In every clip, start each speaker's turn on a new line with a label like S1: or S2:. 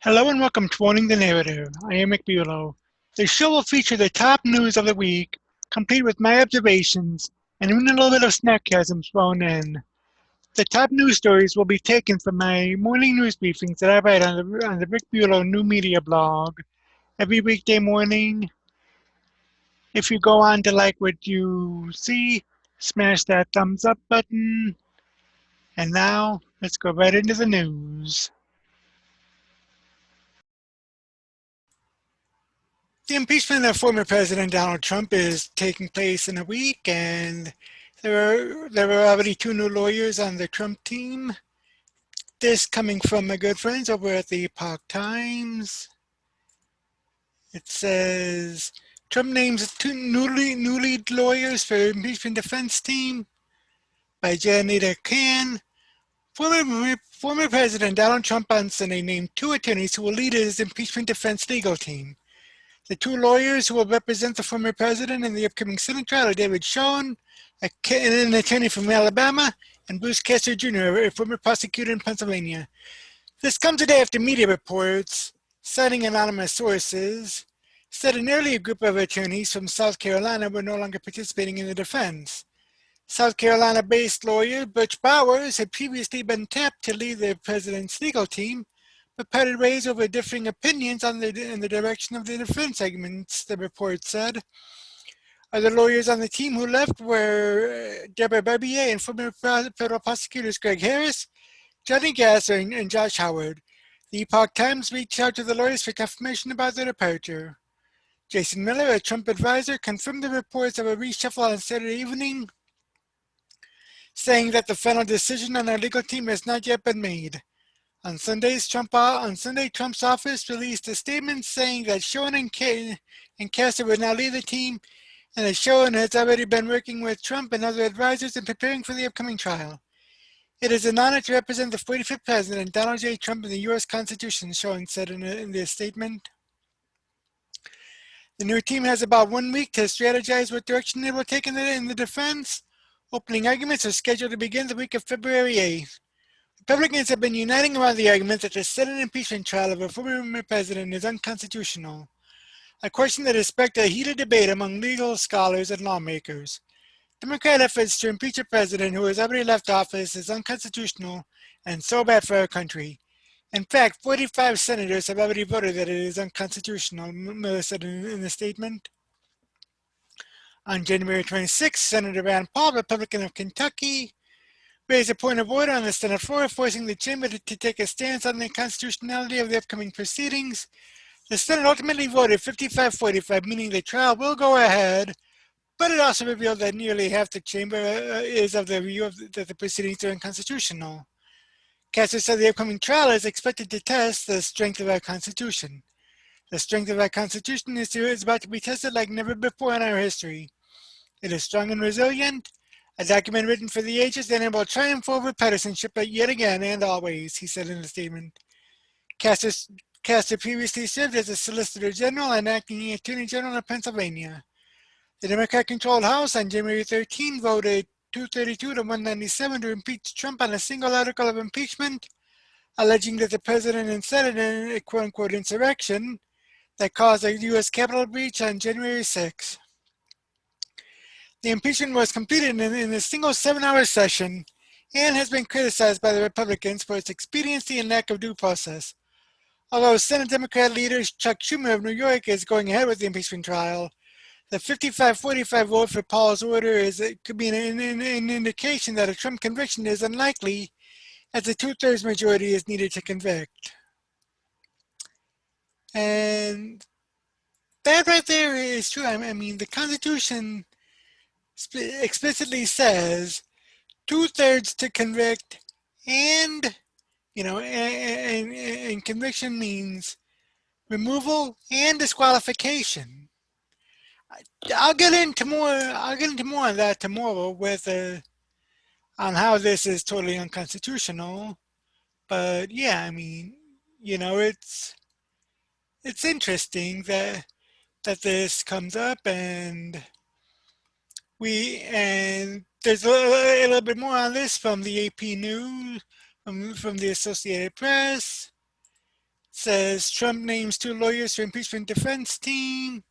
S1: Hello and welcome to Owning the Narrative. I am Bulow. The show will feature the top news of the week, complete with my observations, and even a little bit of sarcasm thrown in. The top news stories will be taken from my morning news briefings that I write on the Rick Bulow New Media blog every weekday morning. If you go on to like what you see, smash that thumbs up button. And now, let's go right into the news. The impeachment of former President Donald Trump is taking place in a week, and there were already two new lawyers on the Trump team. This coming from my good friends over at the Epoch Times. It says Trump names two new lead lawyers for Impeachment Defense Team by Janita Khan. Former President Donald Trump on Sunday named two attorneys who will lead his impeachment defense legal team. The two lawyers who will represent the former president in the upcoming Senate trial are David Schoen, an attorney from Alabama, and Bruce Kessler Jr., a former prosecutor in Pennsylvania. This comes a day after media reports, citing anonymous sources, said an earlier group of attorneys from South Carolina were no longer participating in the defense. South Carolina-based lawyer Butch Bowers had previously been tapped to lead the president's legal team, but parted ways over differing opinions on in the direction of the defense segments, the report said. Other lawyers on the team who left were Deborah Barbier and former federal prosecutors Greg Harris, Johnny Gasser, and Josh Howard. The Epoch Times reached out to the lawyers for confirmation about their departure. Jason Miller, a Trump advisor, confirmed the reports of a reshuffle on Saturday evening, saying that the final decision on our legal team has not yet been made. On Sunday, Trump's office released a statement saying that Schoen and Kessler would now lead the team, and that Schoen has already been working with Trump and other advisors in preparing for the upcoming trial. It is an honor to represent the 45th President, Donald J. Trump, in the U.S. Constitution, Schoen said in the statement. The new team has about 1 week to strategize what direction it will take in the defense. Opening arguments are scheduled to begin the week of February 8th. Republicans have been uniting around the argument that the Senate impeachment trial of a former president is unconstitutional, a question that has sparked a heated debate among legal scholars and lawmakers. Democrat efforts to impeach a president who has already left office is unconstitutional and so bad for our country. In fact, 45 senators have already voted that it is unconstitutional, Miller said in the statement. On January 26, Senator Rand Paul, Republican of Kentucky, raised a point of order on the Senate floor, forcing the chamber to take a stance on the constitutionality of the upcoming proceedings. The Senate ultimately voted 55-45, meaning the trial will go ahead, but it also revealed that nearly half the chamber is of the view that the proceedings are unconstitutional. Kessler said the upcoming trial is expected to test the strength of our Constitution. The strength of our Constitution is about to be tested like never before in our history. It is strong and resilient, a document written for the ages, and it will triumph over partisanship yet again and always, he said in a statement. Kessler previously served as a Solicitor General and Acting Attorney General of Pennsylvania. The Democrat-controlled House on January 13 voted 232 to 197 to impeach Trump on a single article of impeachment, alleging that the president incited a quote-unquote insurrection that caused a U.S. Capitol breach on January 6. The impeachment was completed in a single 7-hour session and has been criticized by the Republicans for its expediency and lack of due process. Although Senate Democrat leader Chuck Schumer of New York is going ahead with the impeachment trial, the 55-45 vote for Paul's order could be an indication that a Trump conviction is unlikely, as a 2/3 majority is needed to convict. And that right there is true. I mean, the Constitution explicitly says 2/3 to convict, and and conviction means removal and disqualification. I'll get into more on that tomorrow on how this is totally unconstitutional. But yeah, I mean, it's interesting that this comes up, and there's a little bit more on this from the AP News, from the Associated Press. says Trump names 2 lawyers for Impeachment Defense Team.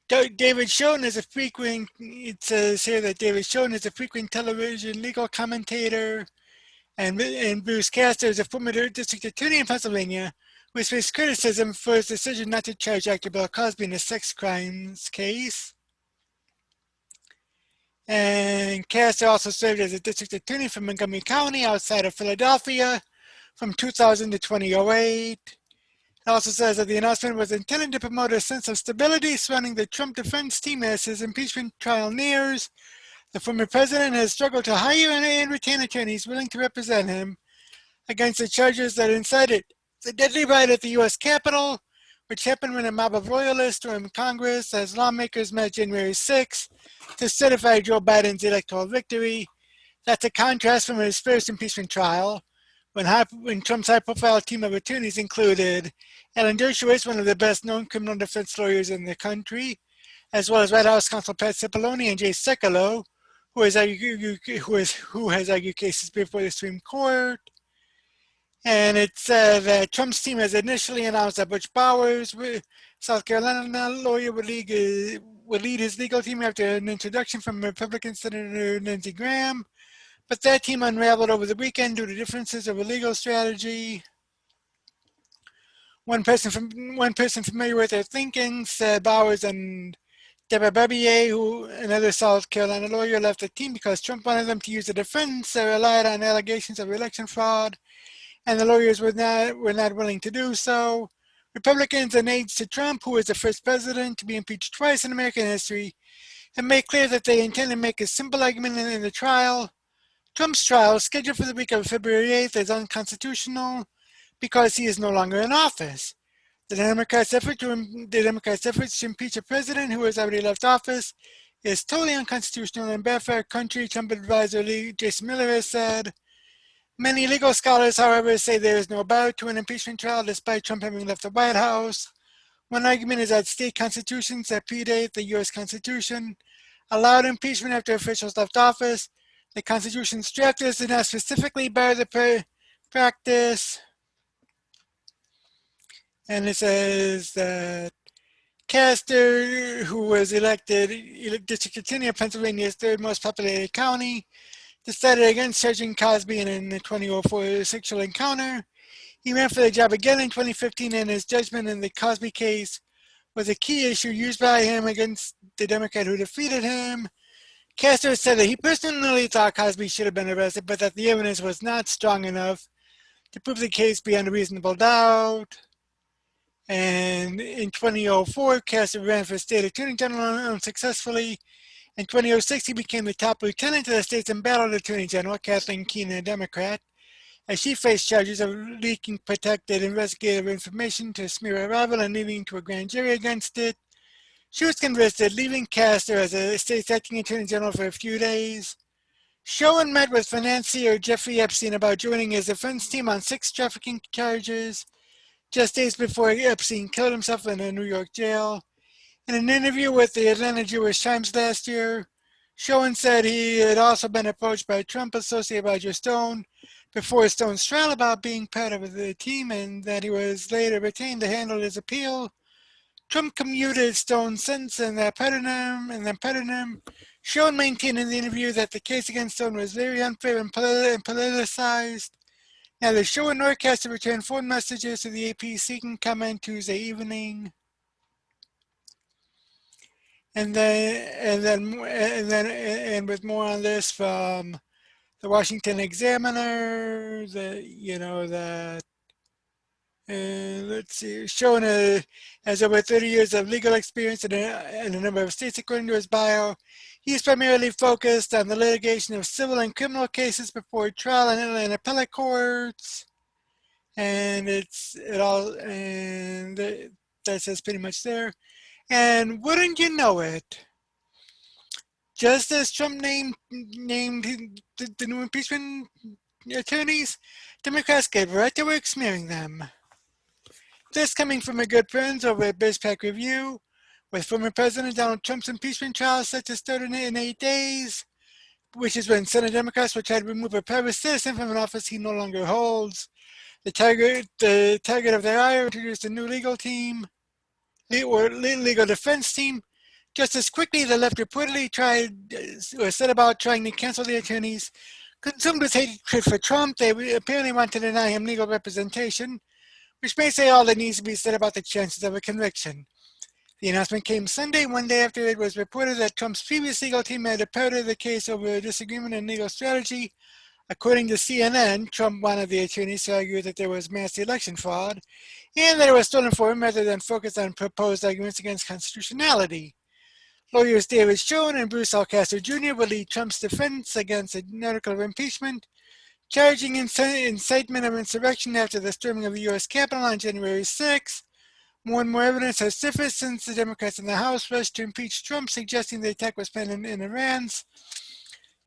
S1: David Schoen is a frequent, it says here that David Schoen is a frequent television legal commentator, and Bruce Castor is a former district attorney in Pennsylvania who has faced criticism for his decision not to charge actor Bill Cosby in a sex crimes case. And Castor also served as a district attorney for Montgomery County outside of Philadelphia from 2000 to 2008. It also says that the announcement was intended to promote a sense of stability surrounding the Trump defense team as his impeachment trial nears. The former president has struggled to hire and retain attorneys willing to represent him against the charges that incited the deadly riot at the U.S. Capitol, which happened when a mob of royalists stormed Congress as lawmakers met January 6 to certify Joe Biden's electoral victory. That's a contrast from his first impeachment trial, when Trump's high-profile team of attorneys included Alan Dershowitz, one of the best-known criminal defense lawyers in the country, as well as White House counsel Pat Cipollone and Jay Sekulow, who has argued cases before the Supreme Court. And it said that Trump's team has initially announced that Butch Bowers, South Carolina lawyer, would lead his legal team after an introduction from Republican Senator Lindsey Graham. But that team unraveled over the weekend due to differences over legal strategy. One person familiar with their thinking said Bowers and Deborah Barbier, another South Carolina lawyer, left the team because Trump wanted them to use the defense that relied on allegations of election fraud, and the lawyers were not willing to do so. Republicans and aides to Trump, who is the first president to be impeached twice in American history, have made clear that they intend to make a simple argument in the trial. Trump's trial, scheduled for the week of February 8th, is unconstitutional because he is no longer in office. The Democrats' efforts to impeach a president who has already left office is totally unconstitutional and bad for our country, Trump advisor Jason Miller has said. Many legal scholars, however, say there is no bar to an impeachment trial despite Trump having left the White House. One argument is that state constitutions that predate the U.S. Constitution allowed impeachment after officials left office. The Constitution's drafters did not specifically bar the practice. And it says that Castor, who was elected district attorney of Pennsylvania's third most populated county, decided against charging Cosby in a 2004 sexual encounter. He ran for the job again in 2015, and his judgment in the Cosby case was a key issue used by him against the Democrat who defeated him. Castor said that he personally thought Cosby should have been arrested, but that the evidence was not strong enough to prove the case beyond a reasonable doubt. And in 2004, Castor ran for state attorney general unsuccessfully. In 2006, he became the top lieutenant to the state's embattled attorney general, Kathleen Keenan, a Democrat, as she faced charges of leaking protected investigative information to smear a rival and leading to a grand jury against it. She was convicted, leaving Castor as a state's acting attorney general for a few days. Schoen met with financier Jeffrey Epstein about joining his defense team on 6 trafficking charges, just days before Epstein killed himself in a New York jail. In an interview with the Atlanta Jewish Times last year, Schoen said he had also been approached by Trump associate Roger Stone before Stone's trial about being part of the team, and that he was later retained to handle his appeal. Trump commuted Stone's sentence and then pardoned him. Schoen maintained in the interview that the case against Stone was very unfair and politicized. Neither Schoen nor Castor returned phone messages to the AP seeking comment Tuesday evening. And with more on this from the Washington Examiner, let's see, Schoen has over 30 years of legal experience in a number of states, according to his bio. He's primarily focused on the litigation of civil and criminal cases before trial and appellate courts. And that says pretty much there. And wouldn't you know it, just as Trump named the new impeachment attorneys, Democrats get right to work smearing them. This coming from a good friends over at BizPack Review, with former President Donald Trump's impeachment trial set to start in 8 days, which is when Senate Democrats will try to remove a private citizen from an office he no longer holds. The target of their ire introduced a new legal team, or legal defense team. Just as quickly, the left reportedly set about trying to cancel the attorneys. Consumed with hatred for Trump, they apparently want to deny him legal representation, which may say all that needs to be said about the chances of a conviction. The announcement came Sunday, one day after it was reported that Trump's previous legal team had departed the case over a disagreement in legal strategy. According to CNN, Trump wanted the attorneys to argue that there was mass election fraud and that it was stolen for him rather than focus on proposed arguments against constitutionality. Lawyers David Schoen and Bruce Alcaster Jr. will lead Trump's defense against an article of impeachment, charging incitement of insurrection after the storming of the U.S. Capitol on January 6. More and more evidence has surfaced since the Democrats in the House rushed to impeach Trump, suggesting the attack was planned in Iran's.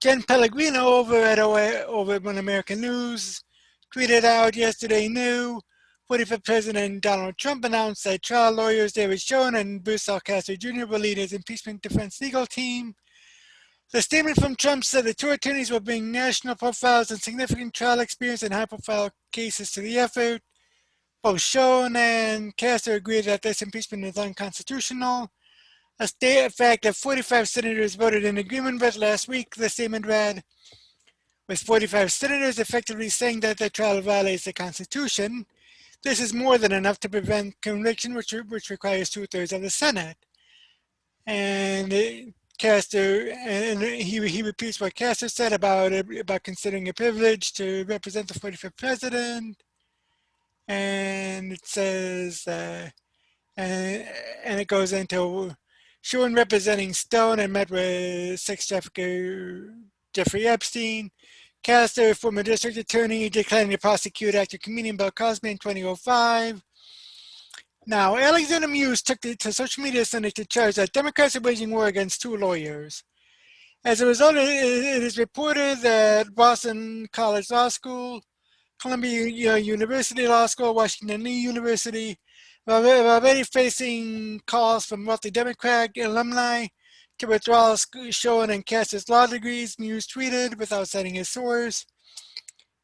S1: Jen Pellegrino over at One American News tweeted out yesterday new 45th President Donald Trump announced that trial lawyers David Schoen and Bruce Alcaster Jr. will lead his impeachment defense legal team. The statement from Trump said the two attorneys will bring national profiles and significant trial experience in high-profile cases to the effort. Both Schoen and Castor agree that this impeachment is unconstitutional, a fact that 45 senators voted in agreement with last week, the statement read. With 45 senators effectively saying that the trial violates the Constitution, this is more than enough to prevent conviction, which requires 2/3 of the Senate. And Castor, and he repeats what Castor said about considering a privilege to represent the 45th president. And it says, and it goes into Schoen representing Stone and met with sex trafficker Jeffrey Epstein. Castor, former district attorney, declining to prosecute actor comedian Bill Cosby in 2005. Now, Alexander Muse took to social media Sunday to charge that Democrats are waging war against two lawyers. As a result, it is reported that Boston College Law School, Columbia University Law School, Washington Lee University are already facing calls from wealthy Democrat alumni to withdraw Schoen and Castor's law degrees, Muse tweeted without citing his source.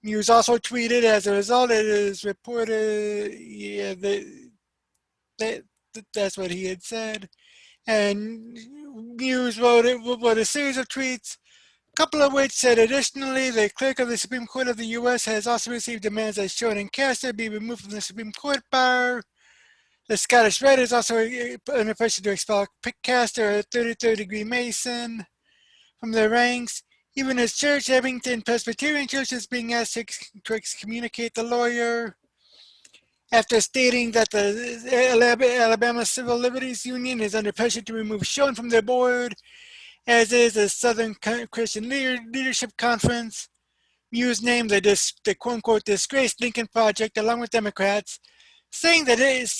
S1: Muse also tweeted, as a result, it is reported, that's what he had said. And Muse wrote a series of tweets, a couple of which said, additionally, the clerk of the Supreme Court of the U.S. has also received demands that Schoen and Castor be removed from the Supreme Court bar. The Scottish Rite is also under pressure to expel Castor, a 33rd degree Mason, from their ranks. Even his church, Abington Presbyterian Church, is being asked to excommunicate the lawyer after stating that the Alabama Civil Liberties Union is under pressure to remove Schoen from their board, as is the Southern Christian Leadership Conference. Muse named the quote-unquote disgraced Lincoln Project along with Democrats, saying that, as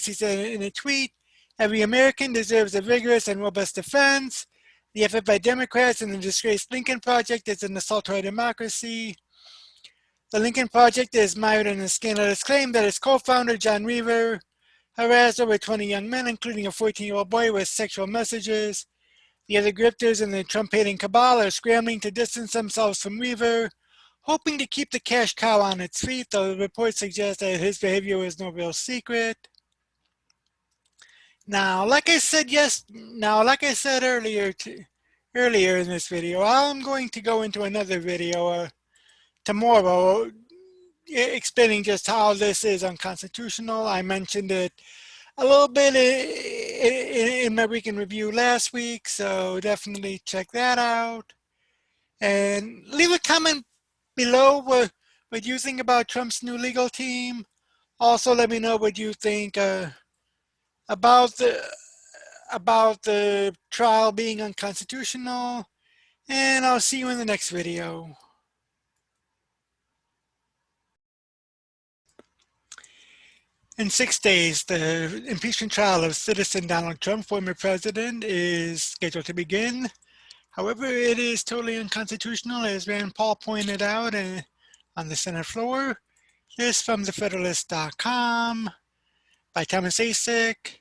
S1: he said in a tweet, every American deserves a vigorous and robust defense. The effort by Democrats and the disgraced Lincoln Project is an assault on our democracy. The Lincoln Project is mired in a scandalous claim that its co-founder, John Reaver, harassed over 20 young men, including a 14-year-old boy, with sexual messages. The other grifters in the Trump-hating cabal are scrambling to distance themselves from Reaver, hoping to keep the cash cow on its feet, though the reports suggest that his behavior was no real secret. Now, like I said earlier in this video, I'm going to go into another video tomorrow explaining just how this is unconstitutional. I mentioned it a little bit in my weekend review last week, so definitely check that out. And leave a comment below what you think about Trump's new legal team. Also, let me know what you think about the trial being unconstitutional. And I'll see you in the next video. In 6 days, the impeachment trial of citizen Donald Trump, former president, is scheduled to begin. However, it is totally unconstitutional, as Rand Paul pointed out on the Senate floor. This from thefederalist.com by Thomas Asik.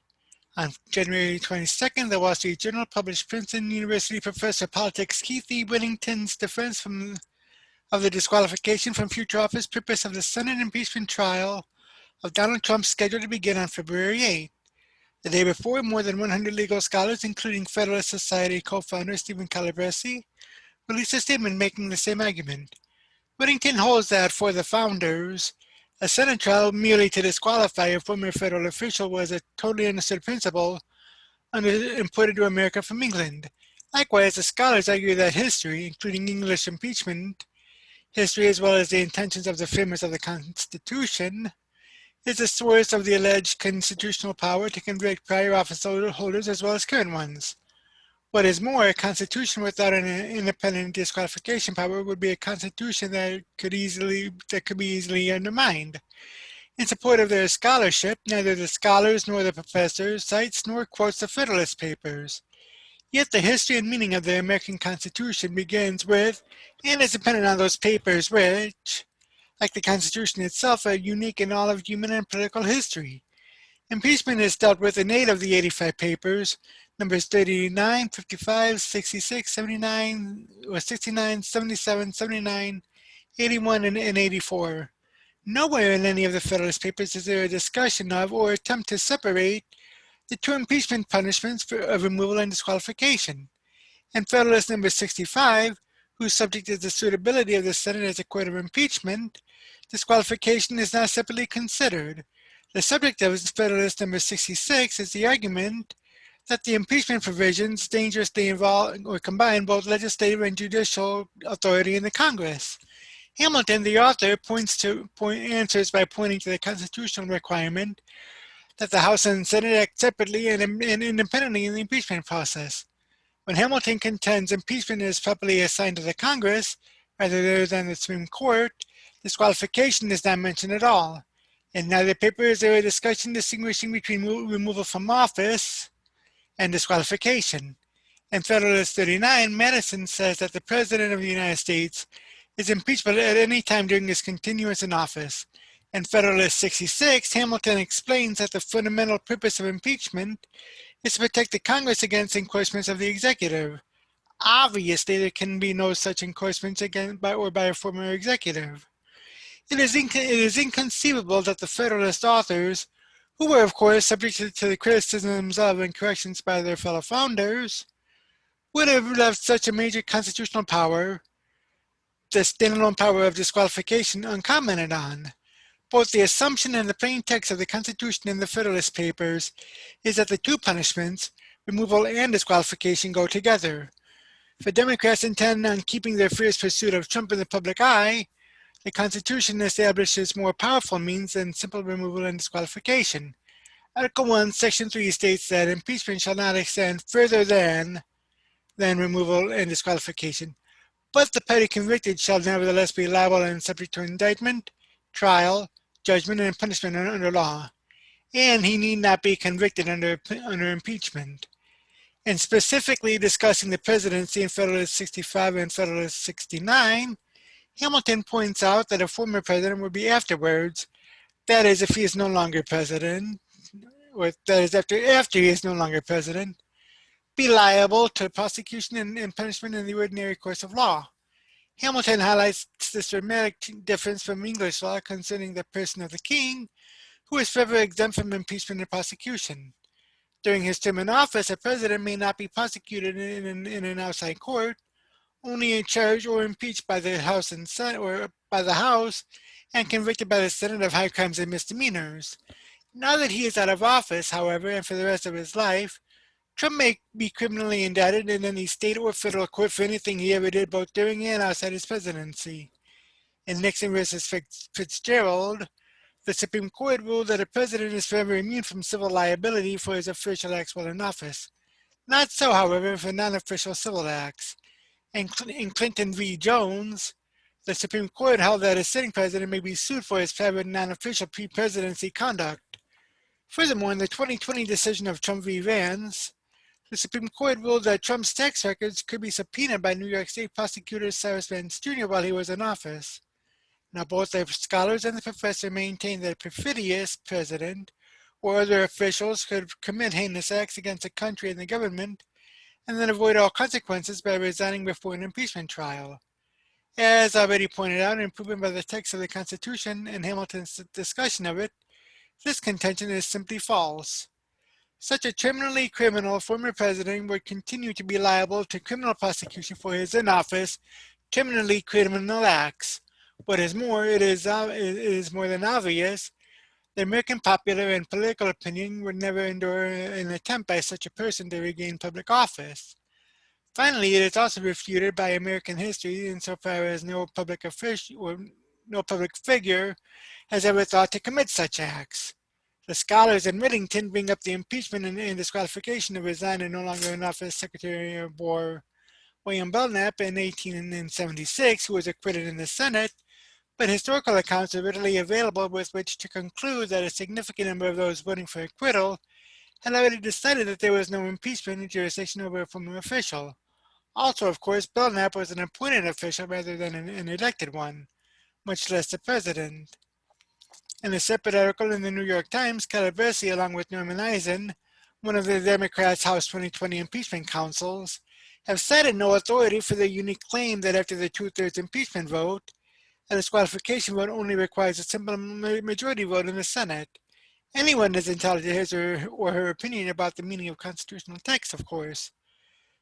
S1: On January 22nd, the Wall Street Journal published Princeton University professor of politics Keith E. Whittington's defense from of the disqualification from future office purpose of the Senate impeachment trial of Donald Trump scheduled to begin on February 8th. The day before, more than 100 legal scholars, including Federalist Society co-founder Stephen Calabresi, released a statement making the same argument. Whittington holds that for the founders, a Senate trial merely to disqualify a former federal official was a totally understood principle imported to America from England. Likewise, the scholars argue that history, including English impeachment history as well as the intentions of the framers of the Constitution, is the source of the alleged constitutional power to convict prior office holders as well as current ones. What is more, a constitution without an independent disqualification power would be a constitution that could be easily undermined. In support of their scholarship, neither the scholars nor the professors cites nor quotes the Federalist Papers. Yet the history and meaning of the American Constitution begins with, and is dependent on those papers which, like the Constitution itself, are unique in all of human and political history. Impeachment is dealt with in 8 of the 85 papers, numbers 39, 55, 66, 79, or 69, 77, 79, 81, and 84. Nowhere in any of the Federalist Papers is there a discussion of or attempt to separate the two impeachment punishments of removal and disqualification. In Federalist number 65, whose subject is the suitability of the Senate as a court of impeachment, disqualification is not separately considered. The subject of Federalist number 66 is the argument that the impeachment provisions dangerously involve or combine both legislative and judicial authority in the Congress. Hamilton, the author, answers by pointing to the constitutional requirement that the House and Senate act separately and independently in the impeachment process. When Hamilton contends impeachment is properly assigned to the Congress rather than the Supreme Court, disqualification is not mentioned at all. In neither paper is there a discussion distinguishing between removal from office and disqualification. In Federalist 39, Madison says that the President of the United States is impeachable at any time during his continuance in office. In Federalist 66, Hamilton explains that the fundamental purpose of impeachment is to protect the Congress against encroachments of the executive. Obviously, there can be no such encroachments by a former executive. It is inconceivable that the Federalist authors, who were of course subject to the criticisms of and corrections by their fellow founders, would have left such a major constitutional power, the standalone power of disqualification, uncommented on. Both the assumption and the plain text of the Constitution and the Federalist Papers is that the two punishments, removal and disqualification, go together. If the Democrats intend on keeping their fierce pursuit of Trump in the public eye, the Constitution establishes more powerful means than simple removal and disqualification. Article 1, Section 3 states that impeachment shall not extend further than removal and disqualification, but the party convicted shall nevertheless be liable and subject to indictment, trial, judgment, and punishment under law, and he need not be convicted under impeachment. And specifically discussing the presidency in Federalist 65 and Federalist 69, Hamilton points out that a former president would be afterwards, that is, if he is no longer president, or that is after he is no longer president, be liable to prosecution and punishment in the ordinary course of law. Hamilton highlights this dramatic difference from English law concerning the person of the king, who is forever exempt from impeachment and prosecution. During his term in office, a president may not be prosecuted in an outside court, only charged or impeached by the House and Senate, or by the House, and convicted by the Senate of high crimes and misdemeanors. Now that he is out of office, however, and for the rest of his life, Trump may be criminally indicted in any state or federal court for anything he ever did both during and outside his presidency. In Nixon versus Fitzgerald, the Supreme Court ruled that a president is forever immune from civil liability for his official acts while in office. Not so, however, for non-official civil acts. In Clinton v. Jones, the Supreme Court held that a sitting president may be sued for his private non-official pre-presidency conduct. Furthermore, in the 2020 decision of Trump v. Vance, the Supreme Court ruled that Trump's tax records could be subpoenaed by New York State prosecutor Cyrus Vance Jr. while he was in office. Now, both the scholars and the professor maintain that a perfidious president or other officials could commit heinous acts against the country and the government and then avoid all consequences by resigning before an impeachment trial. As already pointed out and proven by the text of the Constitution and Hamilton's discussion of it, this contention is simply false. Such a terminally criminal former president would continue to be liable to criminal prosecution for his in-office, terminally criminal acts. What is more, it is more than obvious the American popular and political opinion would never endure an attempt by such a person to regain public office. Finally, it is also refuted by American history insofar as no public official or no public figure has ever thought to commit such acts. The scholars in Middleton bring up the impeachment and disqualification of resigned and no longer in office Secretary of War William Belknap in 1876, who was acquitted in the Senate, but historical accounts are readily available with which to conclude that a significant number of those voting for acquittal had already decided that there was no impeachment jurisdiction over a former official. Also, of course, Belknap was an appointed official rather than an elected one, much less the president. In a separate article in the New York Times, Calabresi, along with Norman Eisen, one of the Democrats' House 2020 impeachment counsels, have cited no authority for the unique claim that after the two-thirds impeachment vote, a disqualification vote only requires a simple majority vote in the Senate. Anyone is entitled to his or her opinion about the meaning of constitutional text, of course.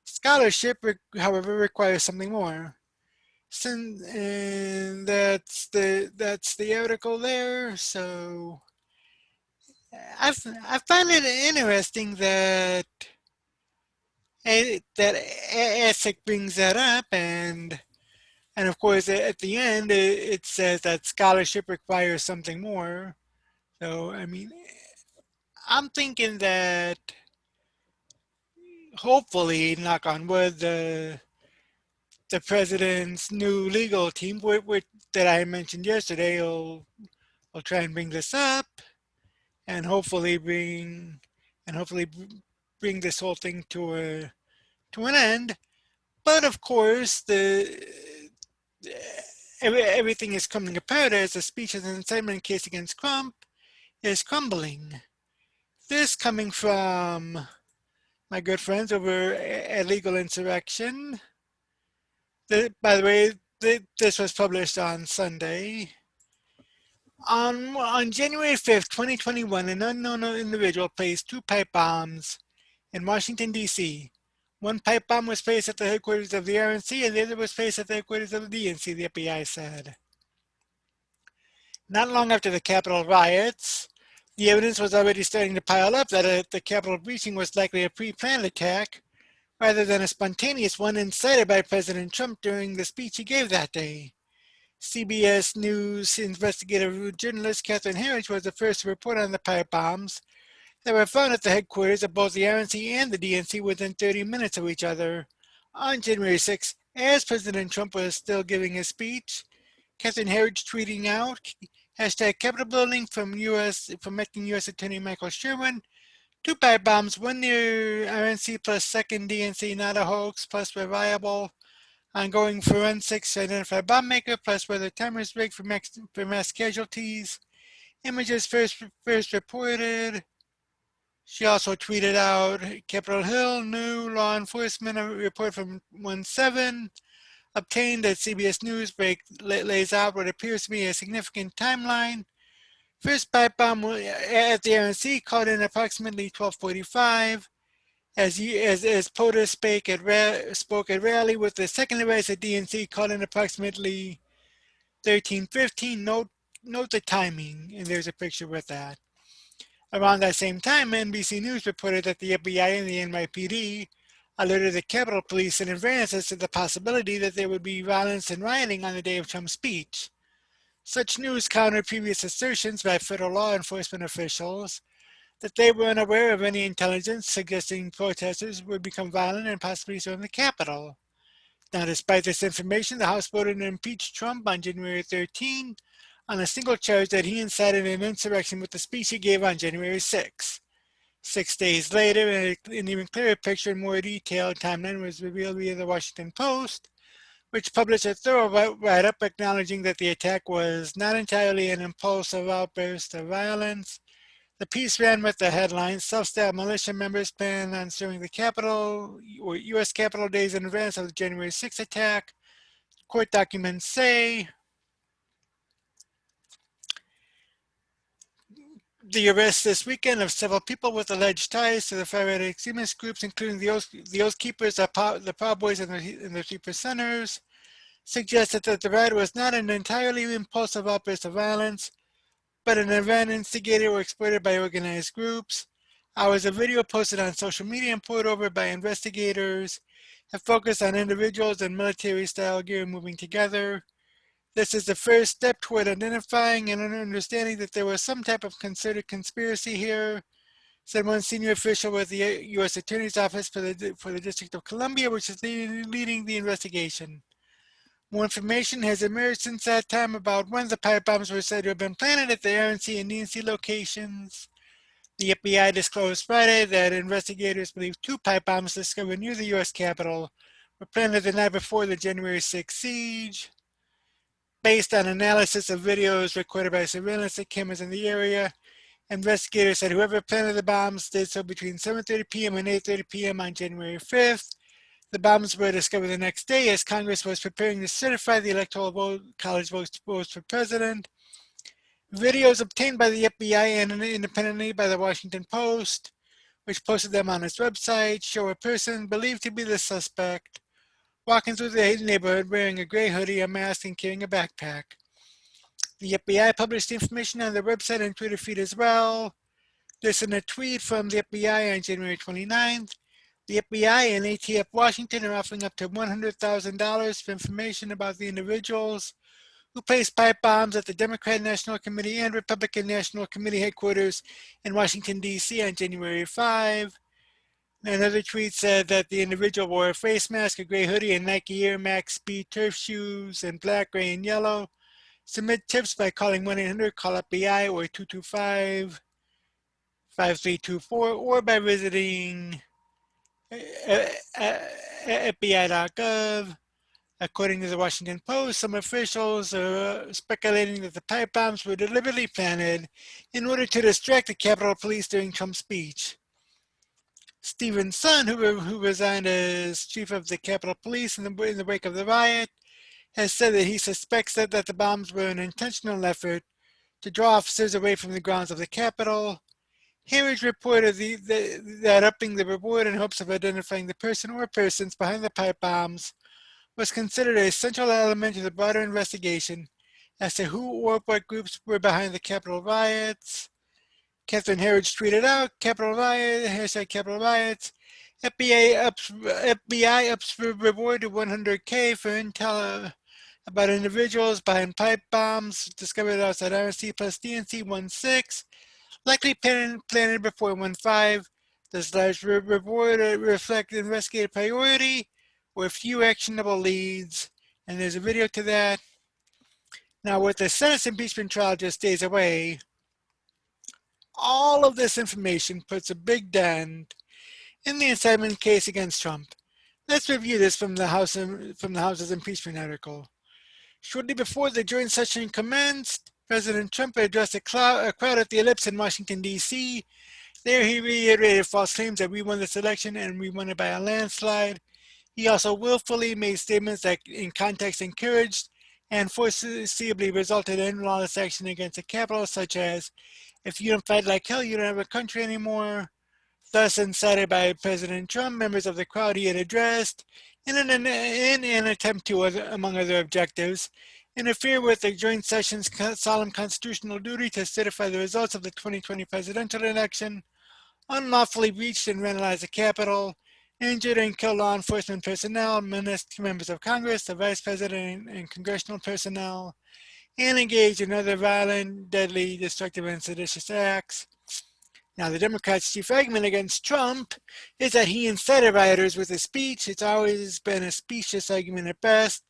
S1: Scholarship, however, requires something more. And that's the article there. So I find it interesting that Essex brings that up, and of course at the end it says that scholarship requires something more. So I mean, I'm thinking that hopefully, knock on wood, the president's new legal team, which that I mentioned yesterday, will try and bring this up, and hopefully bring this whole thing to an end. But of course, everything is coming apart as the speech of the incitement case against Trump is crumbling. This coming from my good friends over at Legal Insurrection. By the way, this was published on Sunday. On January 5th, 2021, an unknown individual placed 2 pipe bombs in Washington, D.C. One pipe bomb was placed at the headquarters of the RNC and the other was placed at the headquarters of the DNC, the FBI said. Not long after the Capitol riots, the evidence was already starting to pile up that the Capitol breaching was likely a pre-planned attack rather than a spontaneous one incited by President Trump during the speech he gave that day. CBS News investigative journalist Catherine Herridge was the first to report on the pipe bombs that were found at the headquarters of both the RNC and the DNC within 30 minutes of each other. On January 6, as President Trump was still giving his speech, Catherine Herridge tweeting out, hashtag Capitol building from acting U.S. Attorney Michael Sherwin, 2 pipe bombs, one near RNC plus second DNC, not a hoax, plus reliable ongoing forensics identify bomb maker, plus whether timers rigged for mass casualties. Images first reported. She also tweeted out, Capitol Hill, new law enforcement report from 1/7 obtained at CBS News lays out what appears to be a significant timeline. First pipe bomb at the RNC called in approximately 12:45. As POTUS spoke at rally with the second device at DNC called in approximately 13:15. Note the timing, and there's a picture with that. Around that same time, NBC News reported that the FBI and the NYPD alerted the Capitol Police in advance as to the possibility that there would be violence and rioting on the day of Trump's speech. Such news countered previous assertions by federal law enforcement officials that they were unaware of any intelligence suggesting protesters would become violent and possibly storm the Capitol. Now, despite this information, the House voted to impeach Trump on January 13 on a single charge that he incited an insurrection with the speech he gave on January 6. 6 days later, an even clearer picture and more detailed timeline was revealed via the Washington Post, which published a thorough write-up acknowledging that the attack was not entirely an impulsive outburst of violence. The piece ran with the headline, self-styled militia members plan on storming the Capitol or U.S. Capitol days in advance of the January 6 attack. Court documents say the arrest this weekend of several people with alleged ties to the far-right extremist groups, including the Oath Keepers, the Proud Boys, and the 3%ers, suggested that the riot was not an entirely impulsive outburst of violence, but an event instigated or exploited by organized groups. Hours of video posted on social media and poured over by investigators have focused on individuals in military-style gear moving together. This is the first step toward identifying and understanding that there was some type of concerted conspiracy here, said one senior official with the U.S. Attorney's Office for the District of Columbia, which is leading the investigation. More information has emerged since that time about when the pipe bombs were said to have been planted at the RNC and DNC locations. The FBI disclosed Friday that investigators believe 2 pipe bombs discovered near the U.S. Capitol were planted the night before the January 6th siege. Based on analysis of videos recorded by surveillance cameras in the area, investigators said whoever planted the bombs did so between 7:30 p.m. and 8:30 p.m. on January 5th. The bombs were discovered the next day as Congress was preparing to certify the Electoral College votes for president. Videos obtained by the FBI and independently by the Washington Post, which posted them on its website, show a person believed to be the suspect walking through the neighborhood wearing a gray hoodie, a mask, and carrying a backpack. The FBI published information on their website and Twitter feed as well. This in a tweet from the FBI on January 29th. The FBI and ATF Washington are offering up to $100,000 for information about the individuals who placed pipe bombs at the Democrat National Committee and Republican National Committee headquarters in Washington, D.C. on January 5. Another tweet said that the individual wore a face mask, a gray hoodie, and Nike Air Max Speed turf shoes in black, gray, and yellow. Submit tips by calling 1-800-CALL-FBI or 225-5324 or by visiting FBI.gov. According to the Washington Post, some officials are speculating that the pipe bombs were deliberately planted in order to distract the Capitol Police during Trump's speech. Stephen Son, who resigned as chief of the Capitol Police in the wake of the riot, has said that he suspects that the bombs were an intentional effort to draw officers away from the grounds of the Capitol. Harris reported that upping the reward in hopes of identifying the person or persons behind the pipe bombs was considered a central element of the broader investigation as to who or what groups were behind the Capitol riots. Catherine Herridge tweeted out, Capitol riot, hashtag Capitol riots. FBI ups reward to $100K for intel about individuals behind pipe bombs discovered outside RNC plus DNC 1-6, likely planted before 1-5. Does large reward reflect investigative priority or few actionable leads? And there's a video to that. Now, with the Senate impeachment trial just days away, all of this information puts a big dent in the incitement case against Trump. Let's review this from the House's impeachment article. Shortly before the joint session commenced, President Trump addressed a crowd at the Ellipse in Washington, D.C. There he reiterated false claims that we won this election and we won it by a landslide. He also willfully made statements that in context encouraged and foreseeably resulted in lawless action against the Capitol, such as, if you don't fight like hell, you don't have a country anymore. Thus incited by President Trump, members of the crowd he had addressed, in an attempt to, among other objectives, interfere with the joint session's solemn constitutional duty to certify the results of the 2020 presidential election, unlawfully breached and vandalized the Capitol, injured and killed law enforcement personnel, menaced members of Congress, the vice president, and congressional personnel, and engaged in other violent, deadly, destructive, and seditious acts. Now, the Democrats' chief argument against Trump is that he incited rioters with his speech. It's always been a specious argument at best,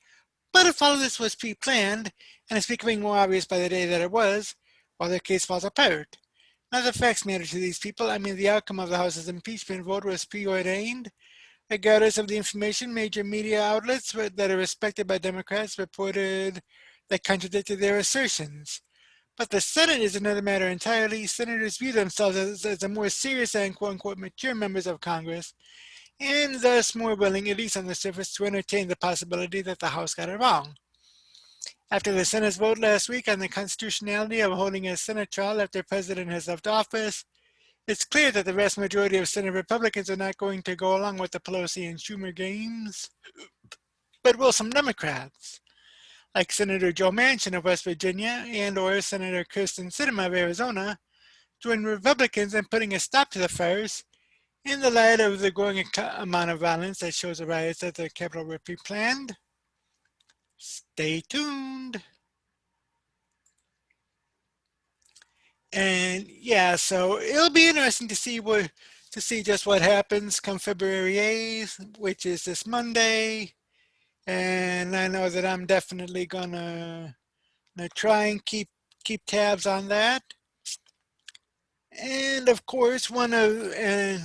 S1: but if all of this was pre-planned, and it's becoming more obvious by the day that it was, well, their case falls apart. Now, the facts matter to these people. I mean, the outcome of the House's impeachment vote was preordained. Regardless of the information, major media outlets that are respected by Democrats reported that contradicted their assertions. But the Senate is another matter entirely. Senators view themselves as the more serious and quote-unquote mature members of Congress, and thus more willing, at least on the surface, to entertain the possibility that the House got it wrong. After the Senate's vote last week on the constitutionality of holding a Senate trial after the president has left office, it's clear that the vast majority of Senate Republicans are not going to go along with the Pelosi and Schumer games, but will some Democrats, like Senator Joe Manchin of West Virginia and or Senator Kirsten Sinema of Arizona, join Republicans in putting a stop to the farce in the light of the growing amount of violence that shows the riots at the Capitol were pre-planned. Stay tuned. And yeah, so it'll be interesting to see just what happens come February 8th, which is this Monday. And I know that I'm definitely gonna try and keep tabs on that. And of course, and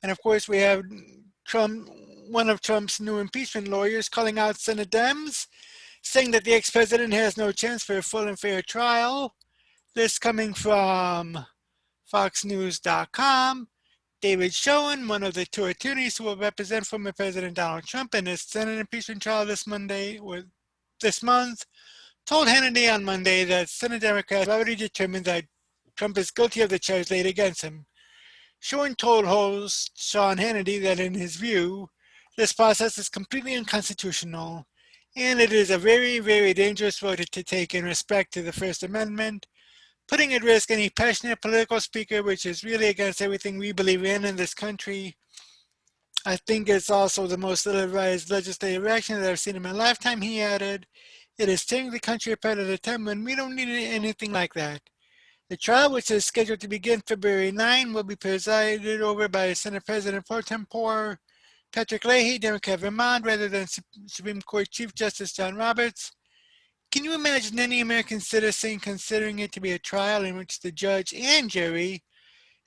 S1: of course we have one of Trump's new impeachment lawyers calling out Senate Dems, saying that the ex-president has no chance for a full and fair trial. This coming from FoxNews.com. David Schoen, one of the two attorneys who will represent former President Donald Trump in his Senate impeachment trial this month, told Hannity on Monday that Senate Democrats have already determined that Trump is guilty of the charge laid against him. Schoen told host Sean Hannity that in his view, this process is completely unconstitutional, and it is a very, very dangerous road to take in respect to the First Amendment, putting at risk any passionate political speaker, which is really against everything we believe in this country. I think it's also the most ill-advised legislative action that I've seen in my lifetime, he added. It is tearing the country apart at a time when we don't need anything like that. The trial, which is scheduled to begin February 9, will be presided over by Senate President pro tempore Patrick Leahy, Democrat of Vermont, rather than Supreme Court Chief Justice John Roberts. Can you imagine any American citizen considering it to be a trial in which the judge and jury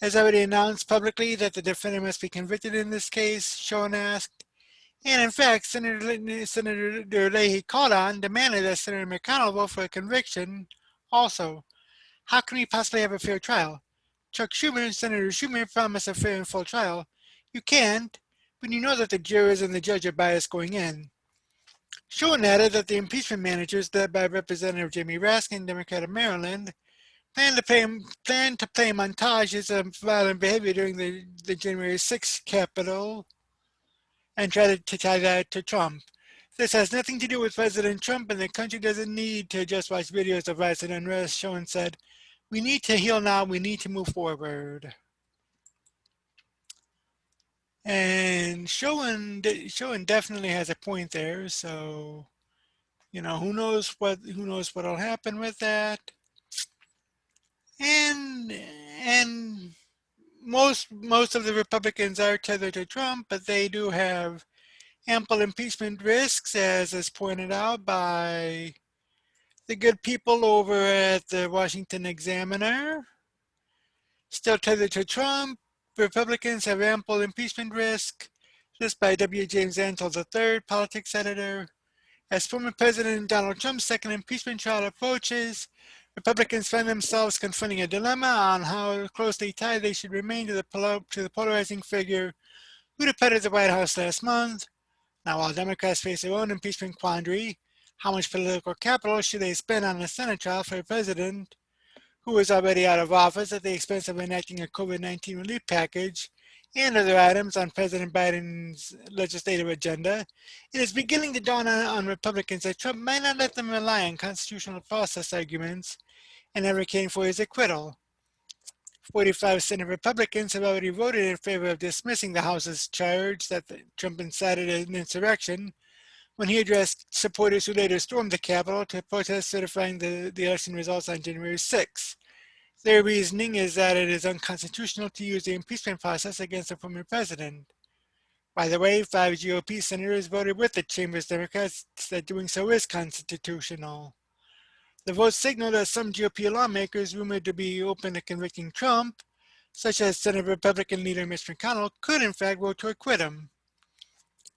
S1: has already announced publicly that the defendant must be convicted in this case? Sean asked. And in fact, Senator Leahy called on, demanded that Senator McConnell vote for a conviction also. How can we possibly have a fair trial? Chuck Schumer and Senator Schumer promised a fair and full trial. You can't, when you know that the jurors and the judge are biased going in. Schoen added that the impeachment managers, led by Representative Jamie Raskin, Democrat of Maryland, plan to play montages of violent behavior during the January 6th Capitol and try to tie that to Trump. This has nothing to do with President Trump, and the country doesn't need to just watch videos of riots and unrest, Schoen said. We need to heal now. We need to move forward. And Schoen definitely has a point there. So, who knows what'll happen with that. And most of the Republicans are tethered to Trump, but they do have ample impeachment risks, as is pointed out by the good people over at the Washington Examiner. Still tethered to Trump, Republicans have ample impeachment risk. This by W. James Antle III, politics editor. As former President Donald Trump's second impeachment trial approaches, Republicans find themselves confronting a dilemma on how closely tied they should remain to the polarizing figure who departed the White House last month. Now, while Democrats face their own impeachment quandary, how much political capital should they spend on a Senate trial for a president who is already out of office at the expense of enacting a COVID-19 relief package and other items on President Biden's legislative agenda? It is beginning to dawn on Republicans that Trump might not let them rely on constitutional process arguments and advocating for his acquittal. 45 Senate Republicans have already voted in favor of dismissing the House's charge that Trump incited an insurrection when he addressed supporters who later stormed the Capitol to protest certifying the election results on January 6. Their reasoning is that it is unconstitutional to use the impeachment process against a former president. By the way, 5 GOP senators voted with the chamber's Democrats that doing so is constitutional. The vote signaled that some GOP lawmakers rumored to be open to convicting Trump, such as Senate Republican leader Mitch McConnell, could in fact vote to acquit him.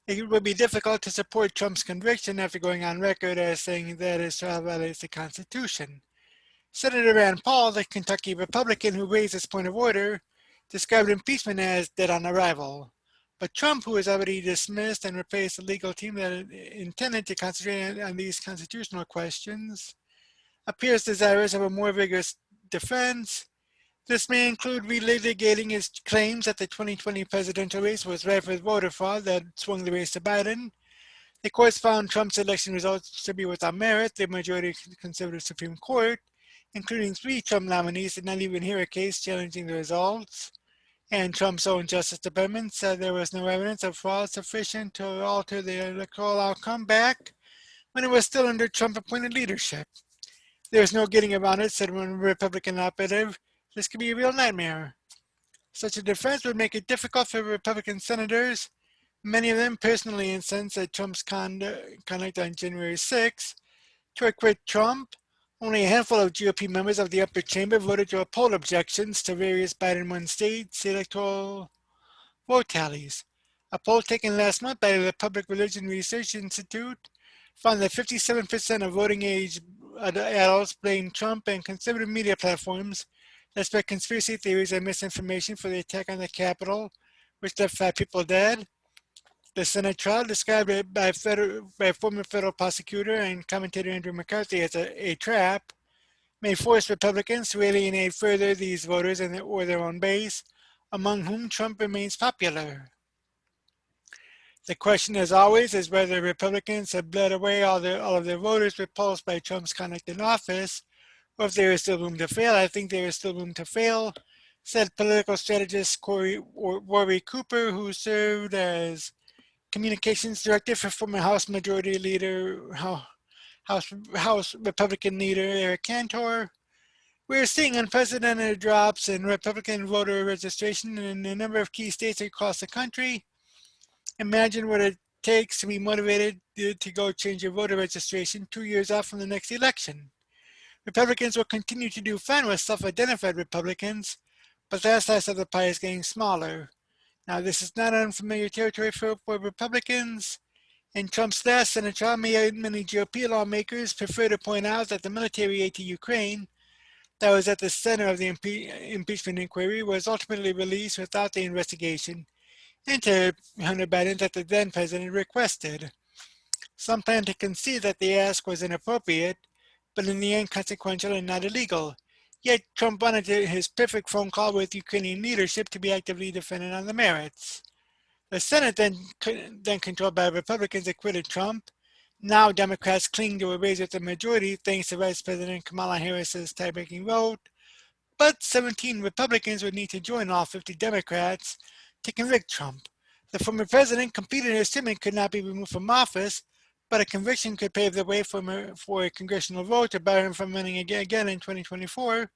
S1: It would be difficult to support Trump's conviction after going on record as saying that his trial violates the Constitution. Senator Rand Paul, the Kentucky Republican who raised this point of order, described impeachment as dead on arrival. But Trump, who has already dismissed and replaced the legal team that intended to concentrate on these constitutional questions, appears desirous of a more vigorous defense. This may include relitigating his claims that the 2020 presidential race was rife with voter fraud that swung the race to Biden. The courts found Trump's election results to be without merit. The majority conservative Supreme Court, including 3 Trump nominees, did not even hear a case challenging the results. And Trump's own Justice Department said there was no evidence of fraud sufficient to alter the electoral outcome back when it was still under Trump-appointed leadership. There's no getting around it, said one Republican operative. This could be a real nightmare. Such a defense would make it difficult for Republican senators, many of them personally incensed at Trump's conduct on January 6, to acquit Trump. Only a handful of GOP members of the upper chamber voted to uphold objections to various Biden-won states' electoral vote tallies. A poll taken last month by the Public Religion Research Institute found that 57% of voting age adults blamed Trump and conservative media platforms that spread conspiracy theories and misinformation for the attack on the Capitol, which left 5 people dead. The Senate trial, described by former federal prosecutor and commentator Andrew McCarthy as a trap, may force Republicans to alienate further these voters or their own base, among whom Trump remains popular. The question, as always, is whether Republicans have bled away all of their voters repulsed by Trump's conduct in office, or if there is still room to fail. I think there is still room to fail, said political strategist Rory Cooper, who served as communications director for former House Majority Leader, House Republican Leader Eric Cantor. We're seeing unprecedented drops in Republican voter registration in a number of key states across the country. Imagine what it takes to be motivated to go change your voter registration 2 years out from the next election. Republicans will continue to do fine with self-identified Republicans, but that slice of the pie is getting smaller. Now, this is not unfamiliar territory for Republicans. In Trump's last Senate trial, many GOP lawmakers prefer to point out that the military aid to Ukraine that was at the center of the impeachment inquiry was ultimately released without the investigation into Hunter Biden that the then president requested. Some plan to concede that the ask was inappropriate, but in the end consequential and not illegal. Yet Trump wanted his perfect phone call with Ukrainian leadership to be actively defended on the merits. The Senate, then controlled by Republicans, acquitted Trump. Now Democrats cling to a race with the majority thanks to Vice President Kamala Harris's tie-breaking vote. But 17 Republicans would need to join all 50 Democrats to convict Trump. The former president completed his term and could not be removed from office, but a conviction could pave the way for a congressional vote to bar him from running again in 2024.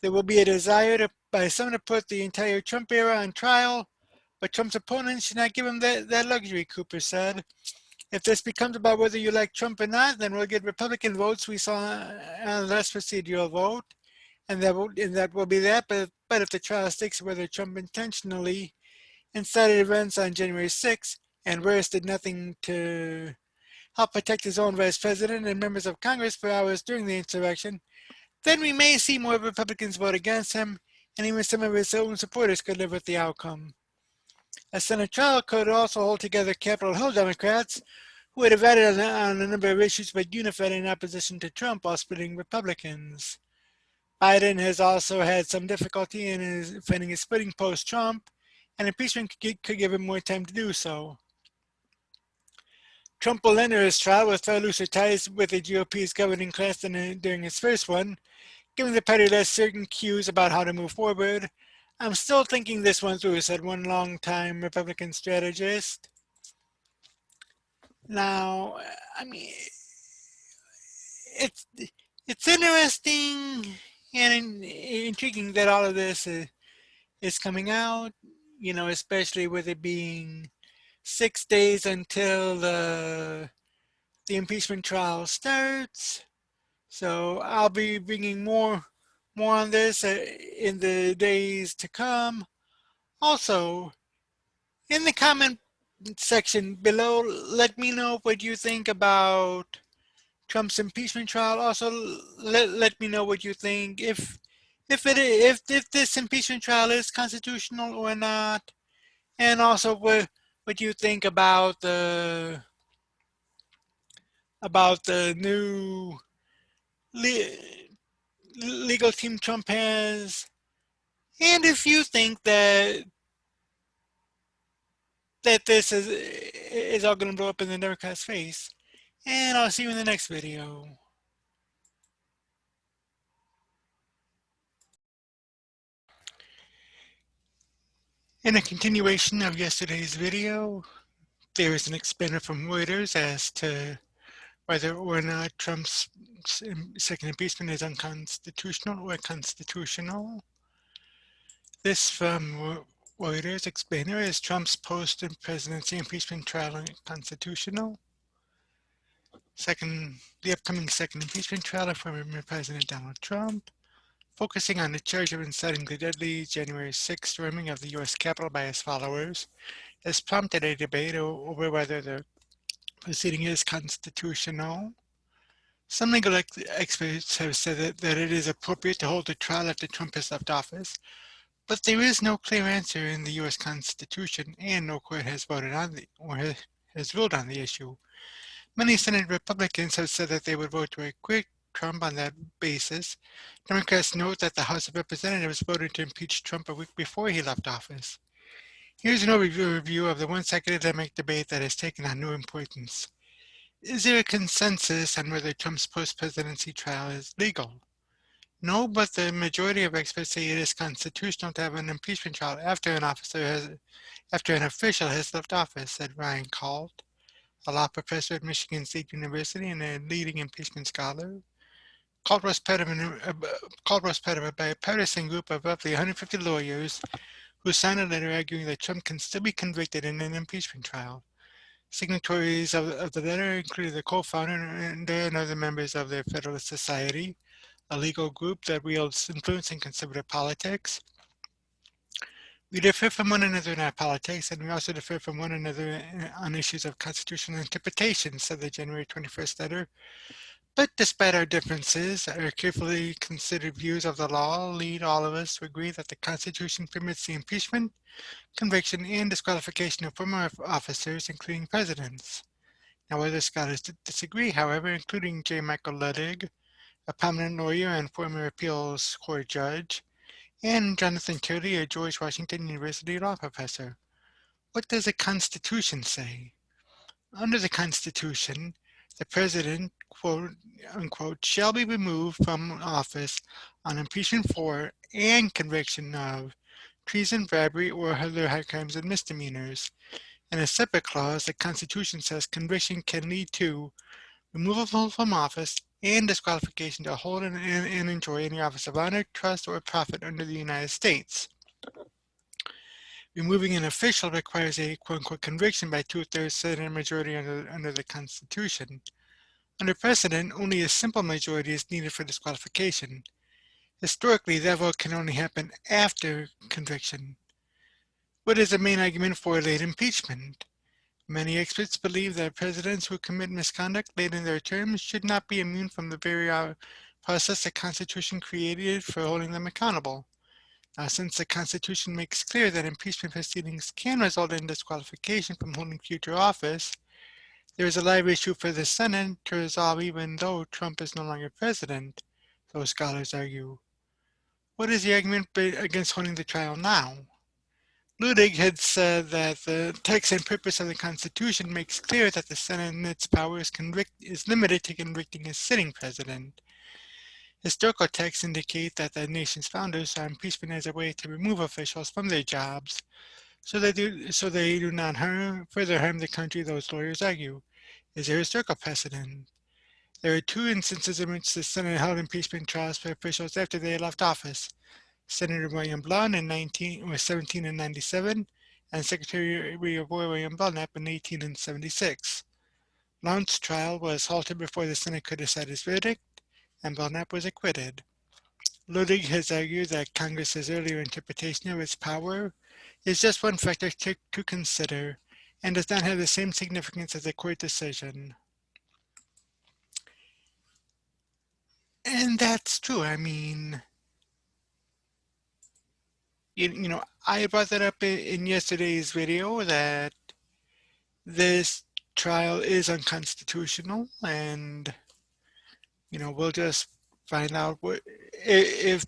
S1: There will be a desire by some to put the entire Trump era on trial, but Trump's opponents should not give him that luxury, Cooper said. If this becomes about whether you like Trump or not, then we'll get Republican votes we saw on the last procedural vote, and that will be that. But if the trial sticks whether Trump intentionally incited events on January 6th and worse, did nothing to help protect his own vice president and members of Congress for hours during the insurrection, then we may see more Republicans vote against him, and even some of his own supporters could live with the outcome. A Senate trial could also hold together Capitol Hill Democrats, who had divided on a number of issues but unified in opposition to Trump while splitting Republicans. Biden has also had some difficulty in finding his splitting post-Trump, and impeachment could give him more time to do so. Trump will enter his trial with far looser ties with the GOP's governing class than during his first one, giving the party less certain cues about how to move forward. I'm still thinking this one through, said one longtime Republican strategist. Now, I mean, it's interesting and intriguing that all of this is coming out, especially with it being 6 days until the impeachment trial starts. So I'll be bringing more on this in the days to come. Also, in the comment section below, let me know what you think about Trump's impeachment trial. Also, let me know what you think if this impeachment trial is constitutional or not. And also, what do you think about the new le- legal team Trump has, and if you think that this is all going to blow up in the Democrats' face. And I'll see you in the next video. In a continuation of yesterday's video, there is an explainer from Reuters as to whether or not Trump's second impeachment is unconstitutional or constitutional. This from Reuters explainer: is Trump's post-presidency impeachment trial constitutional? Second, the upcoming second impeachment trial of former President Donald Trump, focusing on the charge of inciting the deadly January 6th storming of the U.S. Capitol by his followers, has prompted a debate over whether the proceeding is constitutional. Some legal experts have said that it is appropriate to hold a trial after Trump has left office, but there is no clear answer in the U.S. Constitution, and no court has voted on has ruled on the issue. Many Senate Republicans have said that they would vote to acquit Trump on that basis. Democrats note that the House of Representatives voted to impeach Trump a week before he left office. Here's an overview of the once academic debate that has taken on new importance. Is there a consensus on whether Trump's post-presidency trial is legal? No, but the majority of experts say it is constitutional to have an impeachment trial after an official has left office, said Ryan Cald, a law professor at Michigan State University and a leading impeachment scholar. Cald was part of a bipartisan group of roughly 150 lawyers who signed a letter arguing that Trump can still be convicted in an impeachment trial. Signatories of the letter included the co-founder and other members of the Federalist Society, a legal group that wields influence in conservative politics. We differ from one another in our politics, and we also differ from one another on issues of constitutional interpretation, said the January 21st letter. But despite our differences, our carefully considered views of the law lead all of us to agree that the Constitution permits the impeachment, conviction, and disqualification of former officers, including presidents. Now, other scholars disagree, however, including J. Michael Luttig, a prominent lawyer and former appeals court judge, and Jonathan Turley, a George Washington University law professor. What does the Constitution say? Under the Constitution, the president, quote unquote, shall be removed from office on impeachment for and conviction of treason, bribery, or other high crimes and misdemeanors. In a separate clause, the Constitution says conviction can lead to removal from office and disqualification to hold and enjoy any office of honor, trust, or profit under the United States. Removing an official requires a quote-unquote conviction by two-thirds Senate majority under the Constitution. Under precedent, only a simple majority is needed for disqualification. Historically, that vote can only happen after conviction. What is the main argument for late impeachment? Many experts believe that presidents who commit misconduct late in their terms should not be immune from the very process the Constitution created for holding them accountable. Since the Constitution makes clear that impeachment proceedings can result in disqualification from holding future office, there is a live issue for the Senate to resolve even though Trump is no longer president, those scholars argue. What is the argument against holding the trial now? Luttig had said that the text and purpose of the Constitution makes clear that the Senate's power is limited to convicting a sitting president. Historical texts indicate that the nation's founders saw impeachment as a way to remove officials from their jobs so they do not further harm the country, those lawyers argue. Is there historical precedent? There are two instances in which the Senate held impeachment trials for officials after they left office. Senator William Blount in 1797 and Secretary of War William Belknap in 1876. Blount's trial was halted before the Senate could decide his verdict, and Belknap was acquitted. Luttig has argued that Congress's earlier interpretation of its power is just one factor to consider and does not have the same significance as a court decision. And that's true. I mean, I brought that up in yesterday's video that this trial is unconstitutional, and we'll just find out if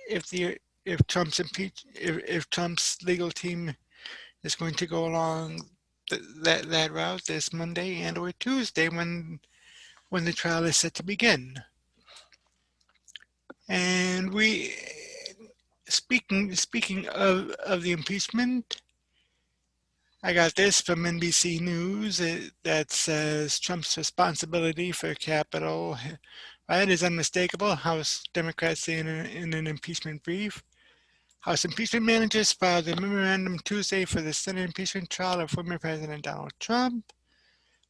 S1: if the if Trump's if Trump's legal team is going to go along that route this Monday and or Tuesday when the trial is set to begin. And speaking of the impeachment, I got this from NBC News that says Trump's responsibility for Capitol riot is unmistakable. House Democrats say in an impeachment brief. House impeachment managers filed a memorandum Tuesday for the Senate impeachment trial of former President Donald Trump,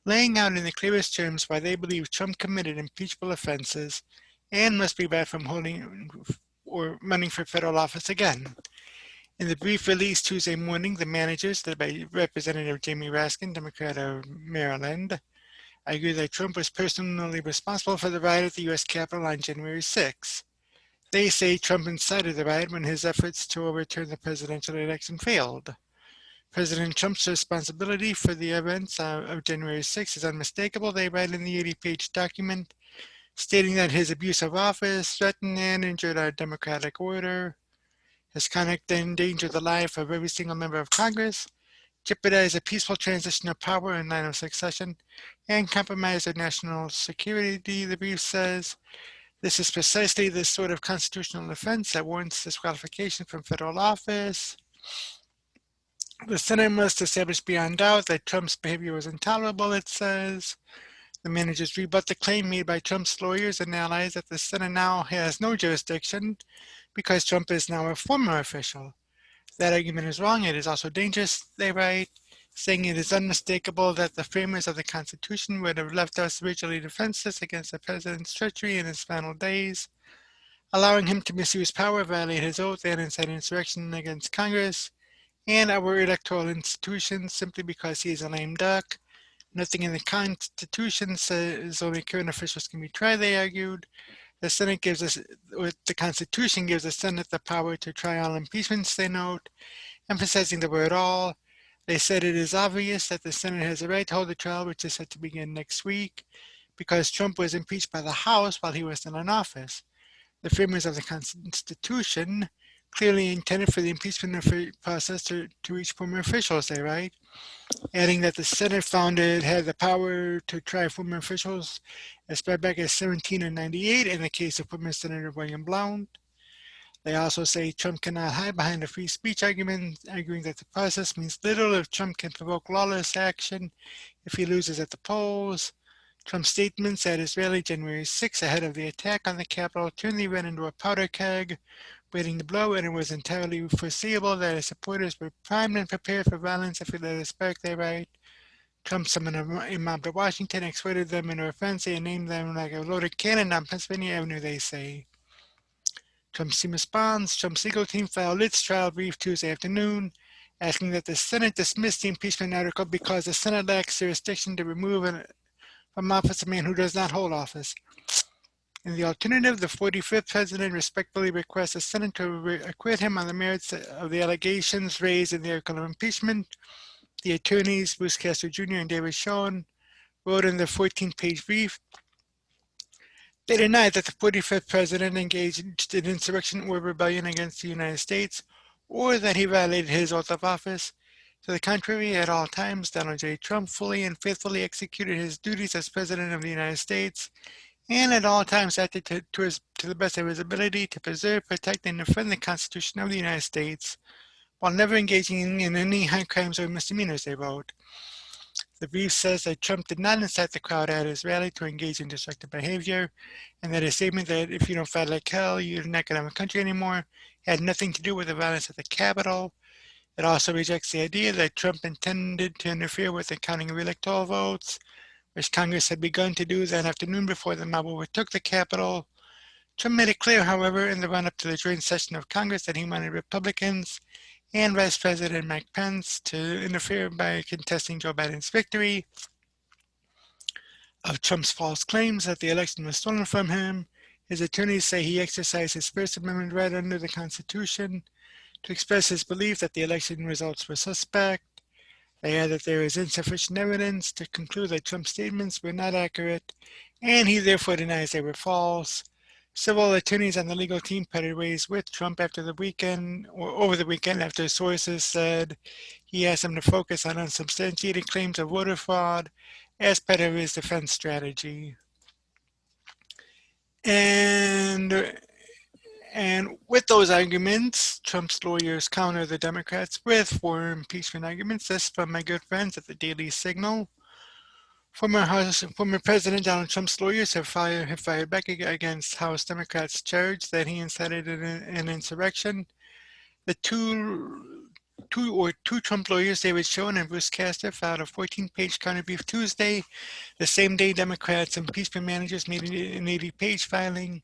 S1: laying out in the clearest terms why they believe Trump committed impeachable offenses and must be barred from holding or running for federal office again. In the brief released Tuesday morning, the managers, led by Representative Jamie Raskin, Democrat of Maryland, argued that Trump was personally responsible for the riot at the U.S. Capitol on January 6. They say Trump incited the riot when his efforts to overturn the presidential election failed. President Trump's responsibility for the events of January 6 is unmistakable, they write in the 80-page document, stating that his abuse of office threatened and injured our democratic order. His conduct endangered the life of every single member of Congress, jeopardized a peaceful transition of power in line of succession, and compromised our national security, the brief says. This is precisely the sort of constitutional offense that warrants disqualification from federal office. The Senate must establish beyond doubt that Trump's behavior was intolerable, it says. The managers rebut the claim made by Trump's lawyers and allies that the Senate now has no jurisdiction because Trump is now a former official. That argument is wrong. It is also dangerous, they write, saying it is unmistakable that the framers of the Constitution would have left us virtually defenseless against the president's treachery in his final days, allowing him to misuse power, violate his oath, and incite insurrection against Congress and our electoral institutions simply because he is a lame duck. Nothing in the Constitution says only current officials can be tried, they argued. The Senate gives us, or the Constitution gives the Senate the power to try all impeachments, they note, emphasizing the word all. They said it is obvious that the Senate has a right to hold the trial, which is set to begin next week, because Trump was impeached by the House while he was still in office. The framers of the Constitution clearly intended for the impeachment process to reach former officials, they write, adding that the Senate found it had the power to try former officials as far back as 1798 in the case of former Senator William Blount. They also say Trump cannot hide behind a free speech argument, arguing that the process means little if Trump can provoke lawless action if he loses at the polls. Trump's statements at his rally January 6 ahead of the attack on the Capitol turned the event into a powder keg waiting to blow, and it was entirely foreseeable that his supporters were primed and prepared for violence if he let us back, they write. Trump summoned a mob to Washington, exhorted them into a frenzy, and named them like a loaded cannon on Pennsylvania Avenue, they say. Trump's team responds. Trump's legal team filed its trial brief Tuesday afternoon, asking that the Senate dismiss the impeachment article because the Senate lacks jurisdiction to remove from office a man who does not hold office. In the alternative, the 45th president respectfully requests the Senate to acquit him on the merits of the allegations raised in the article of impeachment. The attorneys, Bruce Castor Jr. and David Schoen, wrote in their 14-page brief. They denied that the 45th president engaged in insurrection or rebellion against the United States, or that he violated his oath of office. To the contrary, at all times, Donald J. Trump fully and faithfully executed his duties as President of the United States, and at all times acted to the best of his ability to preserve, protect, and defend the Constitution of the United States, while never engaging in any high crimes or misdemeanors, they wrote. The brief says that Trump did not incite the crowd at his rally to engage in destructive behavior, and that his statement that if you don't fight like hell, you're not going to have a country anymore, had nothing to do with the violence at the Capitol. It also rejects the idea that Trump intended to interfere with the counting of electoral votes, which Congress had begun to do that afternoon before the mob overtook the Capitol. Trump made it clear, however, in the run-up to the joint session of Congress that he wanted Republicans and Vice President Mike Pence to interfere by contesting Joe Biden's victory. Of Trump's false claims that the election was stolen from him, his attorneys say he exercised his First Amendment right under the Constitution. to express his belief that the election results were suspect. They add that there is insufficient evidence to conclude that Trump's statements were not accurate, and he therefore denies they were false. Several attorneys on the legal team parted ways with Trump after the weekend, or over the weekend, after sources said he asked them to focus on unsubstantiated claims of voter fraud as part of his defense strategy. And with those arguments, Trump's lawyers counter the Democrats with four impeachment arguments. This from my good friends at the Daily Signal. Former President Donald Trump's lawyers have fired back against House Democrats' charge that he incited an insurrection. The two Trump lawyers, David Schoen and Bruce Castor, filed a 14-page counterbrief Tuesday, the same day Democrats' impeachment managers made an 80-page filing.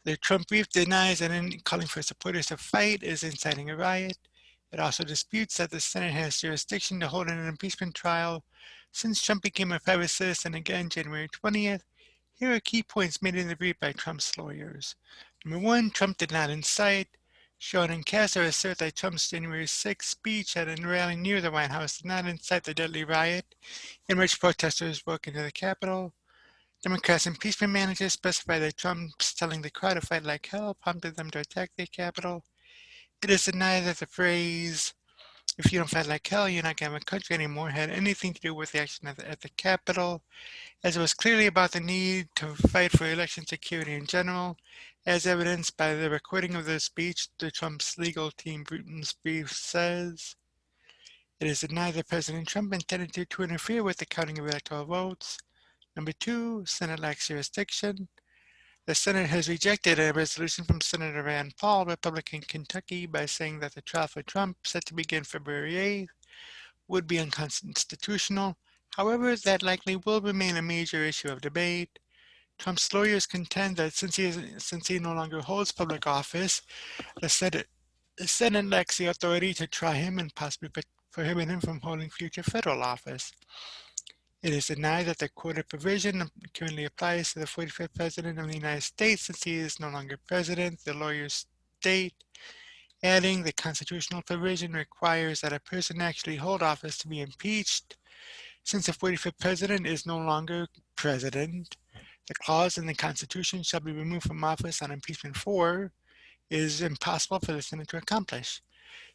S1: The Trump brief denies that calling for supporters to fight is inciting a riot. It also disputes that the Senate has jurisdiction to hold an impeachment trial since Trump became a private citizen again January 20th. Here are key points made in the brief by Trump's lawyers. Number one, Trump did not incite. Schoen and Castor assert that Trump's January 6th speech at a rally near the White House did not incite the deadly riot in which protesters broke into the Capitol. Democrats' impeachment managers specify that Trump's telling the crowd to fight like hell prompted them to attack the Capitol. It is denied that the phrase, "if you don't fight like hell, you're not going to have a country anymore," had anything to do with the action at the Capitol, as it was clearly about the need to fight for election security in general, as evidenced by the recording of the speech. The Trump's legal team brief says. It is denied that President Trump intended to interfere with the counting of electoral votes. Number two, Senate lacks jurisdiction. The Senate has rejected a resolution from Senator Rand Paul, Republican Kentucky, by saying that the trial for Trump, set to begin February 8th, would be unconstitutional. However, that likely will remain a major issue of debate. Trump's lawyers contend that since he no longer holds public office, the Senate lacks the authority to try him and possibly prohibit him from holding future federal office. It is denied that the quota provision currently applies to the 45th President of the United States since he is no longer President, the lawyers state, adding the constitutional provision requires that a person actually hold office to be impeached. Since the 45th President is no longer President, the clause in the Constitution shall be removed from office on impeachment 4 is impossible for the Senate to accomplish.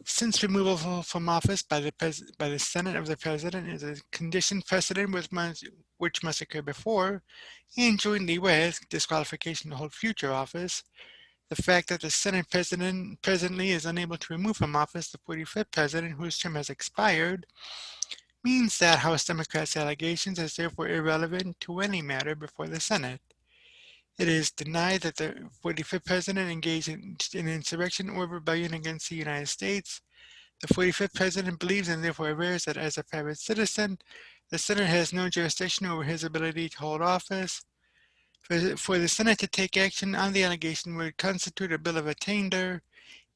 S1: Since removal from office by the Senate of the President is a conditioned precedent which must occur before, and jointly with disqualification to hold future office, the fact that the Senate President presently is unable to remove from office the 45th President whose term has expired means that House Democrats' allegations is therefore irrelevant to any matter before the Senate. It is denied that the 45th President engaged in insurrection or rebellion against the United States. The 45th President believes and therefore avers that as a private citizen, the Senate has no jurisdiction over his ability to hold office. For the Senate to take action on the allegation would constitute a bill of attainder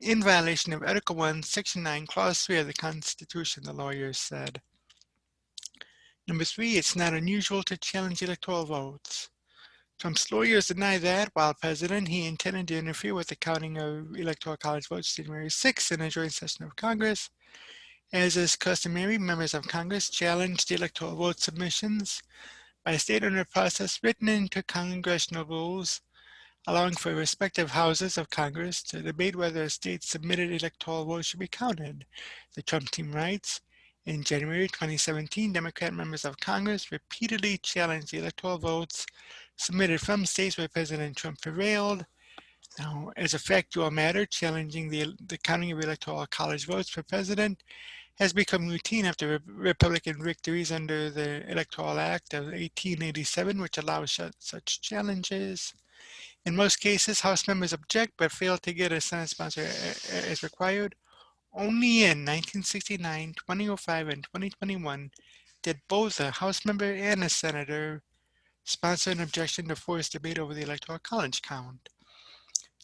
S1: in violation of Article 1, Section 9, Clause 3 of the Constitution, the lawyers said. Number three, it's not unusual to challenge electoral votes. Trump's lawyers deny that, while president, he intended to interfere with the counting of electoral college votes January 6th in a joint session of Congress. As is customary, members of Congress challenged the electoral vote submissions by state under a process written into congressional rules, allowing for respective houses of Congress to debate whether a state's submitted electoral votes should be counted. The Trump team writes, in January 2017, Democrat members of Congress repeatedly challenged the electoral votes submitted from states where President Trump prevailed. Now, as a factual matter, challenging the counting of electoral college votes for president has become routine after Republican victories under the Electoral Act of 1887, which allows such challenges. In most cases, House members object but fail to get a Senate sponsor as required. Only in 1969, 2005, and 2021 did both a House member and a senator sponsor an objection to forced debate over the Electoral College count.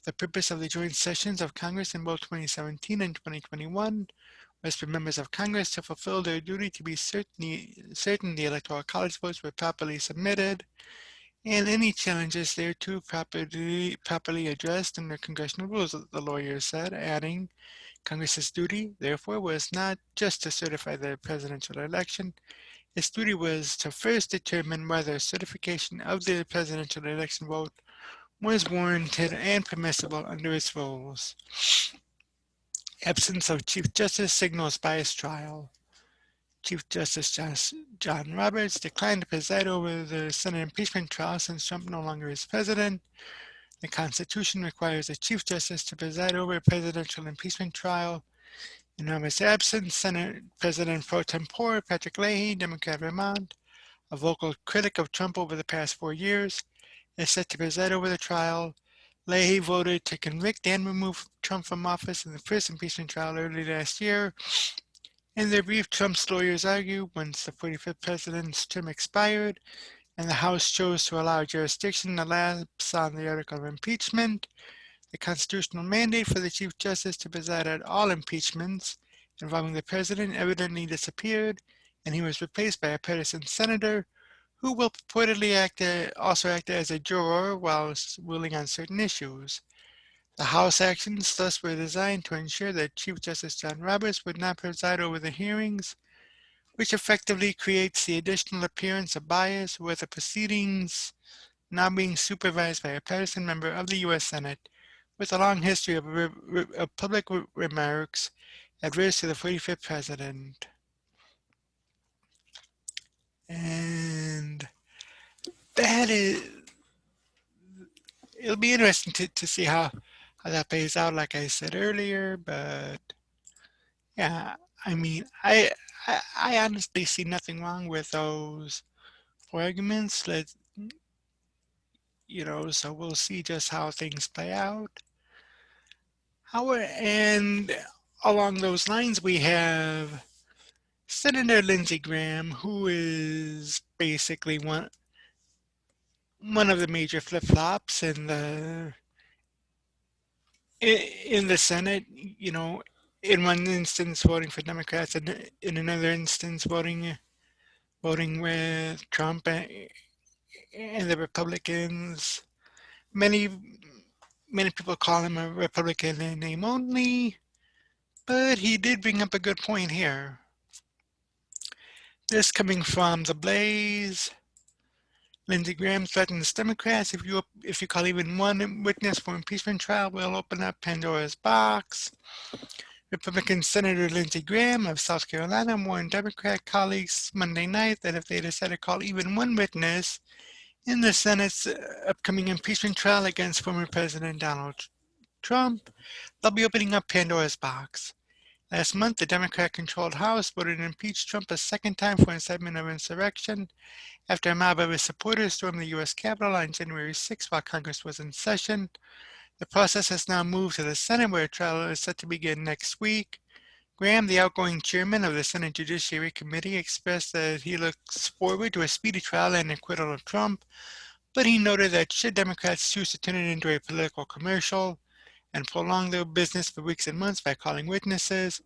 S1: The purpose of the joint sessions of Congress in both 2017 and 2021 was for members of Congress to fulfill their duty to be certain the Electoral College votes were properly submitted and any challenges thereto properly addressed under congressional rules, the lawyer said, adding, Congress's duty, therefore, was not just to certify the presidential election. Its duty was to first determine whether certification of the presidential election vote was warranted and permissible under its rules. Absence of Chief Justice signals biased trial. Chief Justice John Roberts declined to preside over the Senate impeachment trial since Trump no longer is president. The Constitution requires a Chief Justice to preside over a presidential impeachment trial. In Roberts' absence, Senate President pro tempore Patrick Leahy, Democrat Vermont, a vocal critic of Trump over the past 4 years, is set to preside over the trial. Leahy voted to convict and remove Trump from office in the first impeachment trial early last year. In their brief, Trump's lawyers argue once the 45th president's term expired and the House chose to allow jurisdiction to lapse on the article of impeachment, the constitutional mandate for the Chief Justice to preside at all impeachments involving the president evidently disappeared, and he was replaced by a partisan senator who will purportedly also act as a juror while ruling on certain issues. The House actions thus were designed to ensure that Chief Justice John Roberts would not preside over the hearings, which effectively creates the additional appearance of bias with the proceedings now being supervised by a partisan member of the U.S. Senate with a long history of public remarks adverse to the 45th president. And it'll be interesting to see how that plays out, like I said earlier, but yeah, I mean, I honestly see nothing wrong with those arguments. So we'll see just how things play out. And along those lines, we have Senator Lindsey Graham, who is basically one of the major flip-flops in the Senate. In one instance voting for Democrats, and in another instance voting with Trump and the Republicans. Many people call him a Republican in name only, but he did bring up a good point here. This coming from The Blaze. Lindsey Graham threatens Democrats if you call even one witness for impeachment trial, we'll open up Pandora's box. Republican Senator Lindsey Graham of South Carolina warned Democrat colleagues Monday night that if they decide to call even one witness in the Senate's upcoming impeachment trial against former President Donald Trump, they'll be opening up Pandora's box. Last month, the Democrat-controlled House voted to impeach Trump a second time for incitement of insurrection after a mob of his supporters stormed the U.S. Capitol on January 6 while Congress was in session. The process has now moved to the Senate, where a trial is set to begin next week. Graham, the outgoing chairman of the Senate Judiciary Committee, expressed that he looks forward to a speedy trial and acquittal of Trump, but he noted that should Democrats choose to turn it into a political commercial and prolong their business for weeks and months by calling witnesses,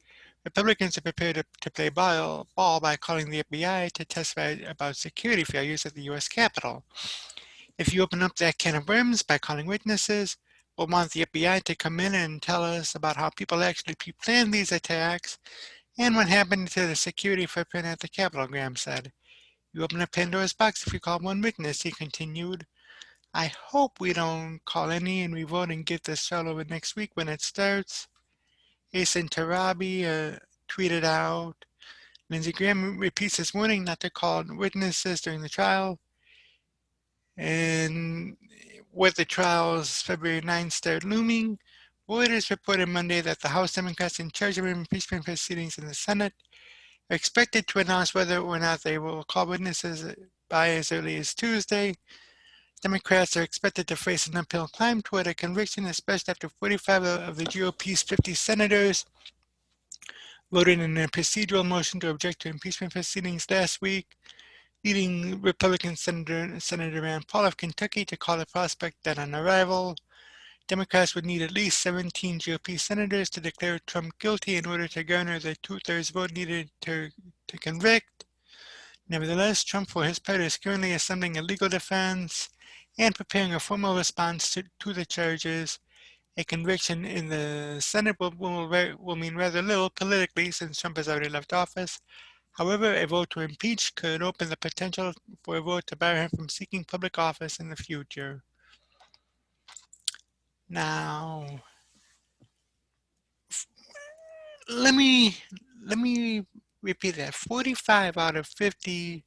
S1: Republicans are prepared to play ball by calling the FBI to testify about security failures at the U.S. Capitol. If you open up that can of worms by calling witnesses, we'll want the FBI to come in and tell us about how people actually pre-planned these attacks and what happened to the security footprint at the Capitol, Graham said. You open up Pandora's box if you call one witness, he continued. I hope we don't call any and we vote and get this trial over next week when it starts. Asen Tarabi tweeted out, Lindsey Graham repeats his warning not to call witnesses during the trial. And with the trial's February 9th start looming, Reuters reported Monday that the House Democrats in charge of impeachment proceedings in the Senate are expected to announce whether or not they will call witnesses by as early as Tuesday. Democrats are expected to face an uphill climb toward a conviction, especially after 45 of the GOP's 50 senators voted in a procedural motion to object to impeachment proceedings last week, leading Republican Senator Rand Paul of Kentucky to call the prospect dead on arrival. Democrats would need at least 17 GOP senators to declare Trump guilty in order to garner the two-thirds vote needed to convict. Nevertheless, Trump, for his part, is currently assembling a legal defense and preparing a formal response to the charges, A conviction in the Senate will mean rather little politically since Trump has already left office. However, a vote to impeach could open the potential for a vote to bar him from seeking public office in the future. Now, let me repeat that. 45 out of 50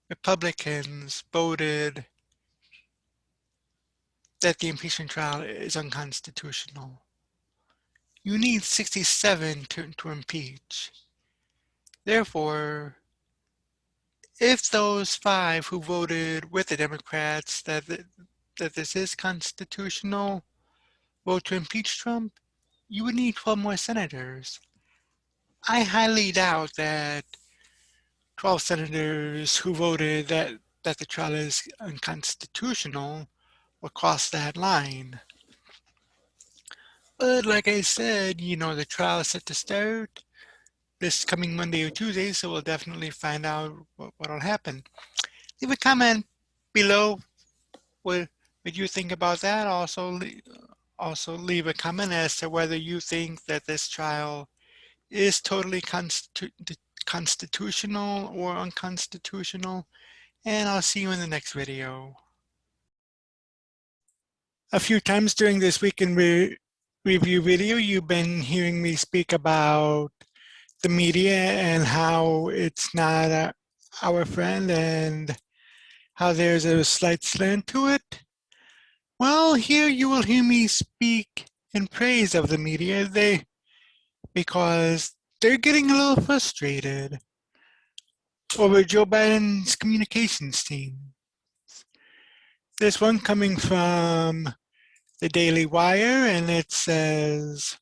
S1: Republicans voted that the impeachment trial is unconstitutional. You need 67 to impeach. Therefore, if those 5 who voted with the Democrats that this is constitutional vote to impeach Trump, you would need 12 more senators. I highly doubt that 12 senators who voted that the trial is unconstitutional will cross that line. But like I said, the trial is set to start this coming Monday or Tuesday, so we'll definitely find out what'll happen. Leave a comment below what you think about that. Also leave a comment as to whether you think that this trial is totally constitutional or unconstitutional, and I'll see you in the next video. A few times during this weekend review video, you've been hearing me speak about the media and how it's not our friend and how there's a slight slant to it. Well, here you will hear me speak in praise of the media because they're getting a little frustrated over Joe Biden's communications team. This one coming from the Daily Wire, and it says,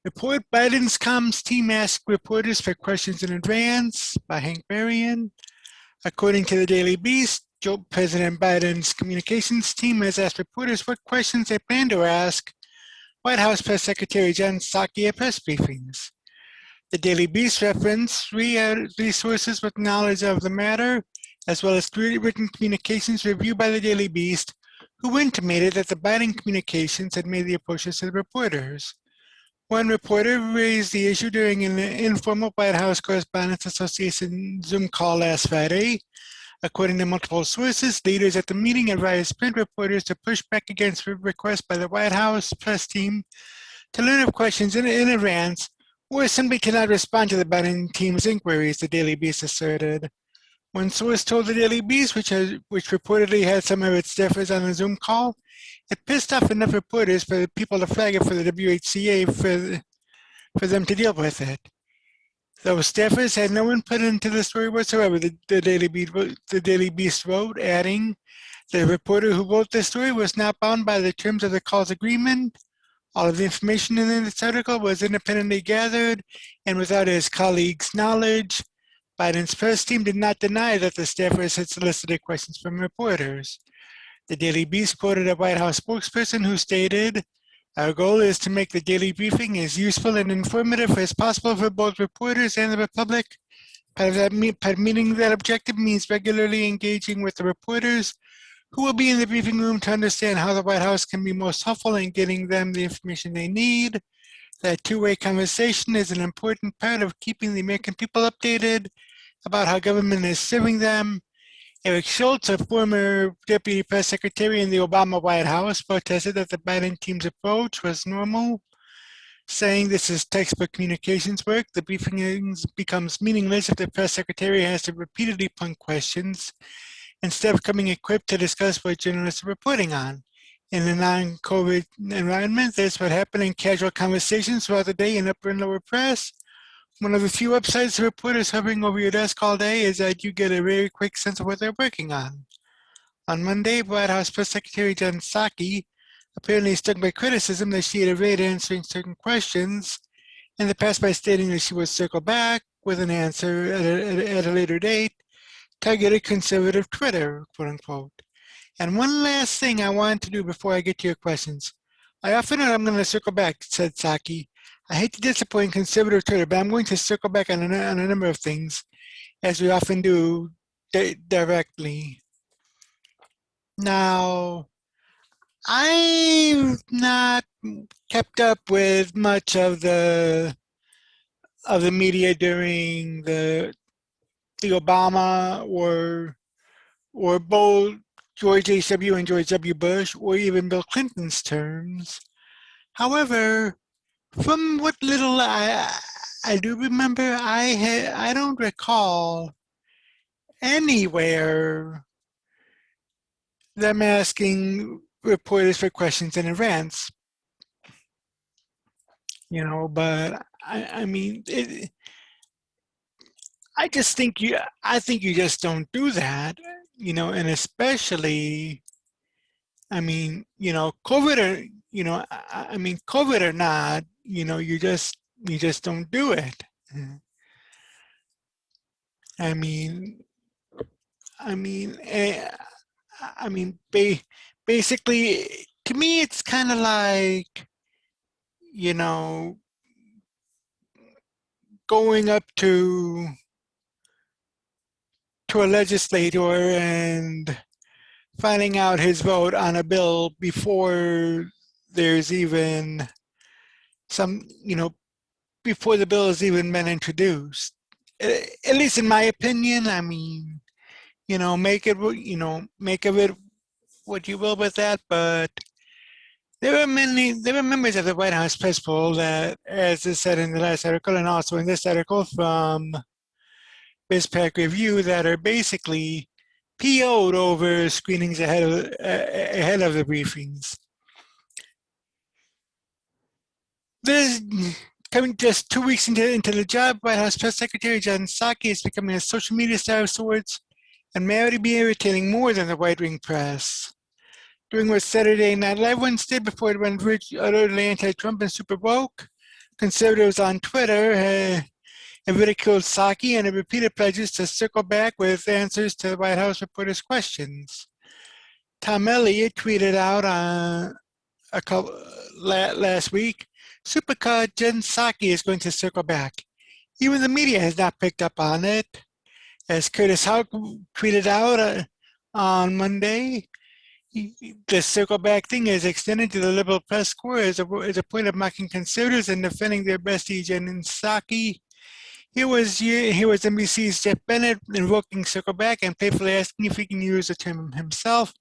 S1: report Biden's comms team asked reporters for questions in advance by Hank Berrien. According to the Daily Beast, President Biden's communications team has asked reporters what questions they plan to ask White House Press Secretary Jen Psaki at press briefings. The Daily Beast referenced three sources with knowledge of the matter, as well as 3 written communications reviewed by the Daily Beast, who intimated that the Biden communications had made the approaches to the reporters. One reporter raised the issue during an informal White House Correspondents Association Zoom call last Friday. According to multiple sources, leaders at the meeting advised print reporters to push back against requests by the White House press team to learn of questions in advance or simply to not respond to the Biden team's inquiries, the Daily Beast asserted. One source told the Daily Beast, which reportedly had some of its staffers on a Zoom call, it pissed off enough reporters for the people to flag it for the WHCA for them to deal with it. Those staffers had no input into the story whatsoever, the Daily Beast wrote, adding, the reporter who wrote the story was not bound by the terms of the call's agreement. All of the information in this article was independently gathered and without his colleagues' knowledge. Biden's press team did not deny that the staffers had solicited questions from reporters. The Daily Beast quoted a White House spokesperson who stated, our goal is to make the daily briefing as useful and informative as possible for both reporters and the public. Part of meeting that objective means regularly engaging with the reporters who will be in the briefing room to understand how the White House can be most helpful in getting them the information they need. That two-way conversation is an important part of keeping the American people updated about how government is serving them. Eric Schultz, a former deputy press secretary in the Obama White House, protested that the Biden team's approach was normal, saying this is textbook communications work. The briefing becomes meaningless if the press secretary has to repeatedly punt questions instead of coming equipped to discuss what journalists are reporting on. In a non-COVID environment, this would happen in casual conversations throughout the day in upper and lower press. One of the few upsides to reporters hovering over your desk all day is that you get a very quick sense of what they're working on. On Monday, White House Press Secretary Jen Psaki apparently stuck by criticism that she had evaded answering certain questions in the past by stating that she would circle back with an answer at a later date, targeted conservative Twitter, quote unquote. And one last thing I want to do before I get to your questions. I often know I'm going to circle back, said Psaki. I hate to disappoint conservative Twitter, but I'm going to circle back on a number of things, as we often do directly. Now, I've not kept up with much of the media during the Obama or both George H.W. and George W. Bush, or even Bill Clinton's terms. However, from what little I do remember, I don't recall anywhere them asking reporters for questions in advance. But I mean, I just think I think you just don't do that, and especially, I mean, COVID or, I mean, COVID or not, you just don't do it. I mean, I mean, eh, I mean, basically, to me, it's kind of like, you know, going up to a legislator and finding out his vote on a bill before there's even some, before the bill has even been introduced. At least in my opinion, I mean, make of it what you will with that, but there were members of the White House press poll that, as is said in the last article and also in this article from BizPac Review, that are basically PO'd over screenings ahead of the briefings. There's coming just 2 weeks into the job, White House Press Secretary Jen Psaki is becoming a social media star of sorts and may already be irritating more than the right-wing press. Doing what Saturday Night Live once did before it went utterly anti-Trump and super woke, conservatives on Twitter have ridiculed Psaki and have repeated pledges to circle back with answers to the White House reporters' questions. Tom Elliott tweeted out last week, Supercut Jen Psaki is going to circle back. Even the media has not picked up on it. As Curtis Houck tweeted out on Monday, the circle back thing is extended to the liberal press corps as a point of mocking conservatives and defending their bestie Jen Psaki. Here was NBC's Jeff Bennett invoking circle back and playfully asking if he can use the term himself.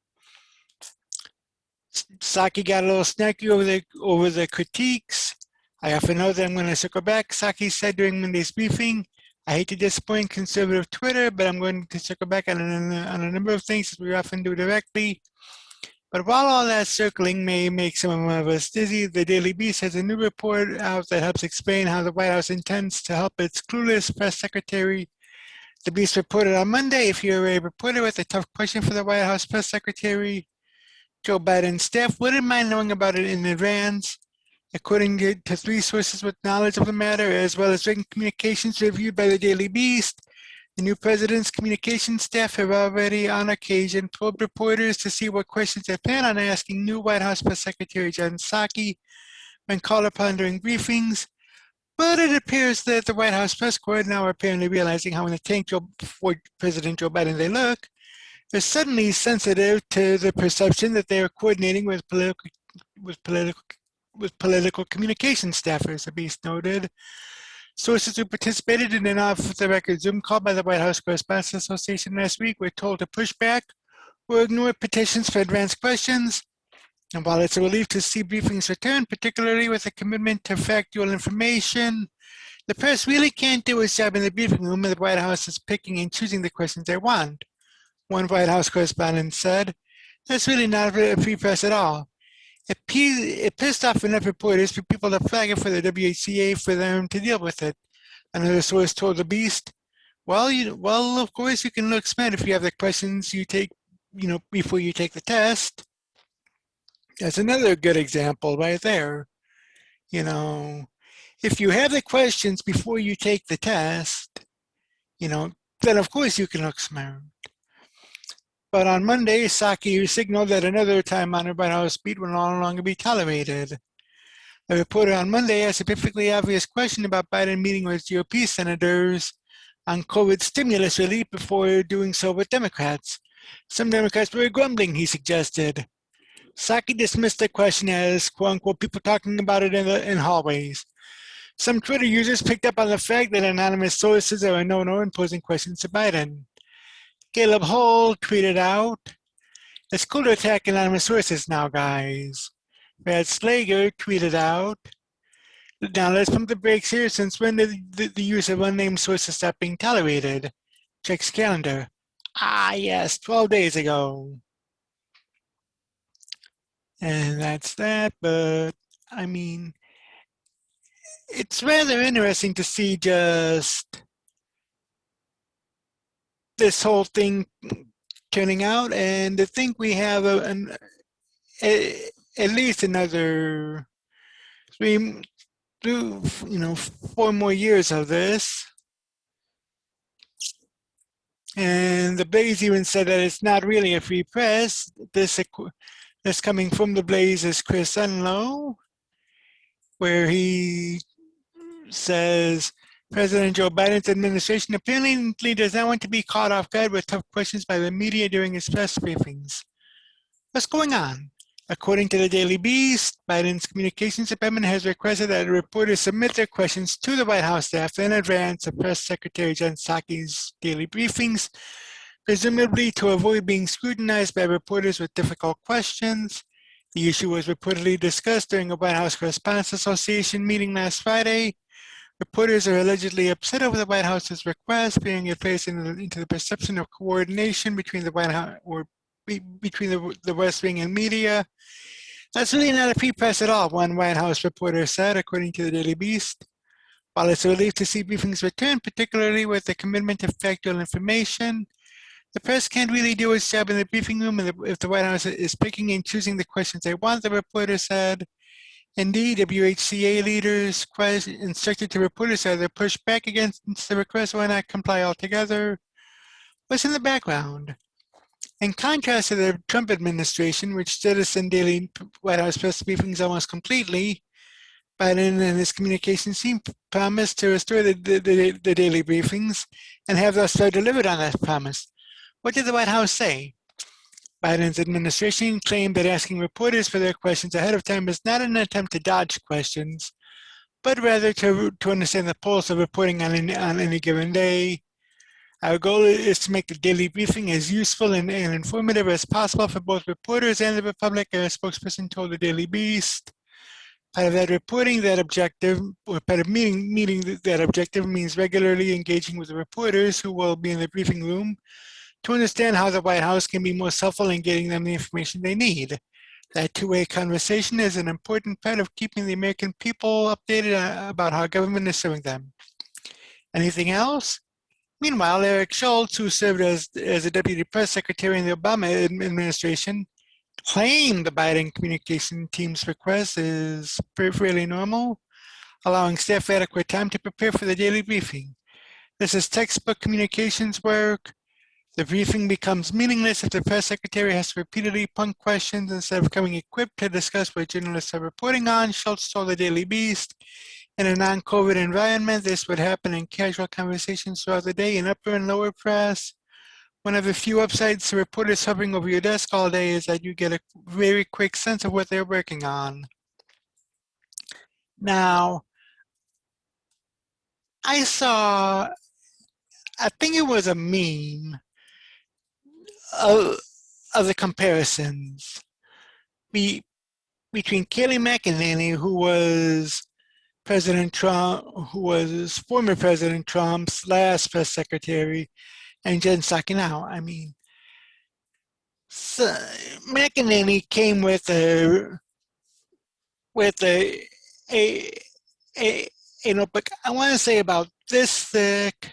S1: Psaki got a little snacky over the critiques. I often know that I'm going to circle back, Psaki said during Monday's briefing. I hate to disappoint conservative Twitter, but I'm going to circle back on a number of things as we often do directly. But while all that circling may make some of us dizzy, the Daily Beast has a new report out that helps explain how the White House intends to help its clueless press secretary. The Beast reported on Monday, if you're a reporter with a tough question for the White House press secretary, Joe Biden's staff wouldn't mind knowing about it in advance. According to 3 sources with knowledge of the matter, as well as written communications reviewed by the Daily Beast, the new president's communications staff have already, on occasion, probed reporters to see what questions they plan on asking new White House Press Secretary Jen Psaki when called upon during briefings. But it appears that the White House press corps, now apparently realizing how in the tank for President Joe Biden they look, is suddenly sensitive to the perception that they are coordinating with political communication staffers, the Beast noted. Sources who participated in an off-the-record Zoom call by the White House Correspondents Association last week were told to push back or ignore petitions for advanced questions. And while it's a relief to see briefings return, particularly with a commitment to factual information, the press really can't do its job in the briefing room, and the White House is picking and choosing the questions they want. One White House correspondent said, "That's really not a free press at all. It pissed off enough reporters for people to flag it for the WHCA for them to deal with it." Another source told the Beast, well, of course you can look smart if you have the questions you take, before you take the test. That's another good example right there. If you have the questions before you take the test, then of course you can look smart. But on Monday, Psaki signaled that another time-honored White House beat will no longer be tolerated. A reporter on Monday asked a perfectly obvious question about Biden meeting with GOP senators on COVID stimulus relief before doing so with Democrats. Some Democrats were grumbling, he suggested. Psaki dismissed the question as quote-unquote people talking about it in hallways. Some Twitter users picked up on the fact that anonymous sources are a no-no in posing questions to Biden. Caleb Hull tweeted out, "It's cool to attack anonymous sources now, guys." Brad Slager tweeted out, "Now let's pump the brakes here. Since when did the use of unnamed sources stop being tolerated?" Checks calendar. Ah, yes, 12 days ago. And that's that, but I mean, it's rather interesting to see just this whole thing turning out, and to think we have at least another 4 more years of this. And the Blaze even said that it's not really a free press. This coming from the Blaze is Chris Unlow, where he says President Joe Biden's administration apparently does not want to be caught off guard with tough questions by the media during his press briefings. What's going on? According to the Daily Beast, Biden's communications department has requested that reporters submit their questions to the White House staff in advance of Press Secretary Jen Psaki's daily briefings, presumably to avoid being scrutinized by reporters with difficult questions. The issue was reportedly discussed during a White House Correspondents Association meeting last Friday. Reporters are allegedly upset over the White House's request, being it plays into the perception of coordination between the White House or between the West Wing and media. That's really not a free press at all, one White House reporter said, according to the Daily Beast. While it's a relief to see briefings return, particularly with the commitment to factual information, the press can't really do its job in the briefing room if the White House is picking and choosing the questions they want, the reporter said. Indeed, WHCA leaders instructed to reporters either push back against the request or not comply altogether. What's in the background? In contrast to the Trump administration, which jettisoned daily White House press briefings almost completely, Biden and his communications team promised to restore the daily briefings and have thus far delivered on that promise. What did the White House say? Biden's administration claimed that asking reporters for their questions ahead of time is not an attempt to dodge questions, but rather to understand the pulse of reporting on any given day. Our goal is to make the daily briefing as useful and informative as possible for both reporters and the public, a spokesperson told the Daily Beast. Part of that reporting, that objective, or part of meeting that objective means regularly engaging with the reporters who will be in the briefing room to understand how the White House can be more helpful in getting them the information they need. That two-way conversation is an important part of keeping the American people updated about how government is serving them. Anything else? Meanwhile, Eric Schultz, who served as a deputy press secretary in the Obama administration, claimed the Biden communication team's request is fairly normal, allowing staff adequate time to prepare for the daily briefing. This is textbook communications work. The briefing becomes meaningless if the press secretary has to repeatedly punt questions instead of coming equipped to discuss what journalists are reporting on, Schultz told the Daily Beast. In a non-COVID environment, this would happen in casual conversations throughout the day in upper and lower press. One of the few upsides to reporters hovering over your desk all day is that you get a very quick sense of what they're working on. Now, I think it was a meme of the comparisons between Kayleigh McEnany, who was former President Trump's last press secretary, and Jen Psaki now. I mean, so McEnany came with a notebook, I want to say about this thick,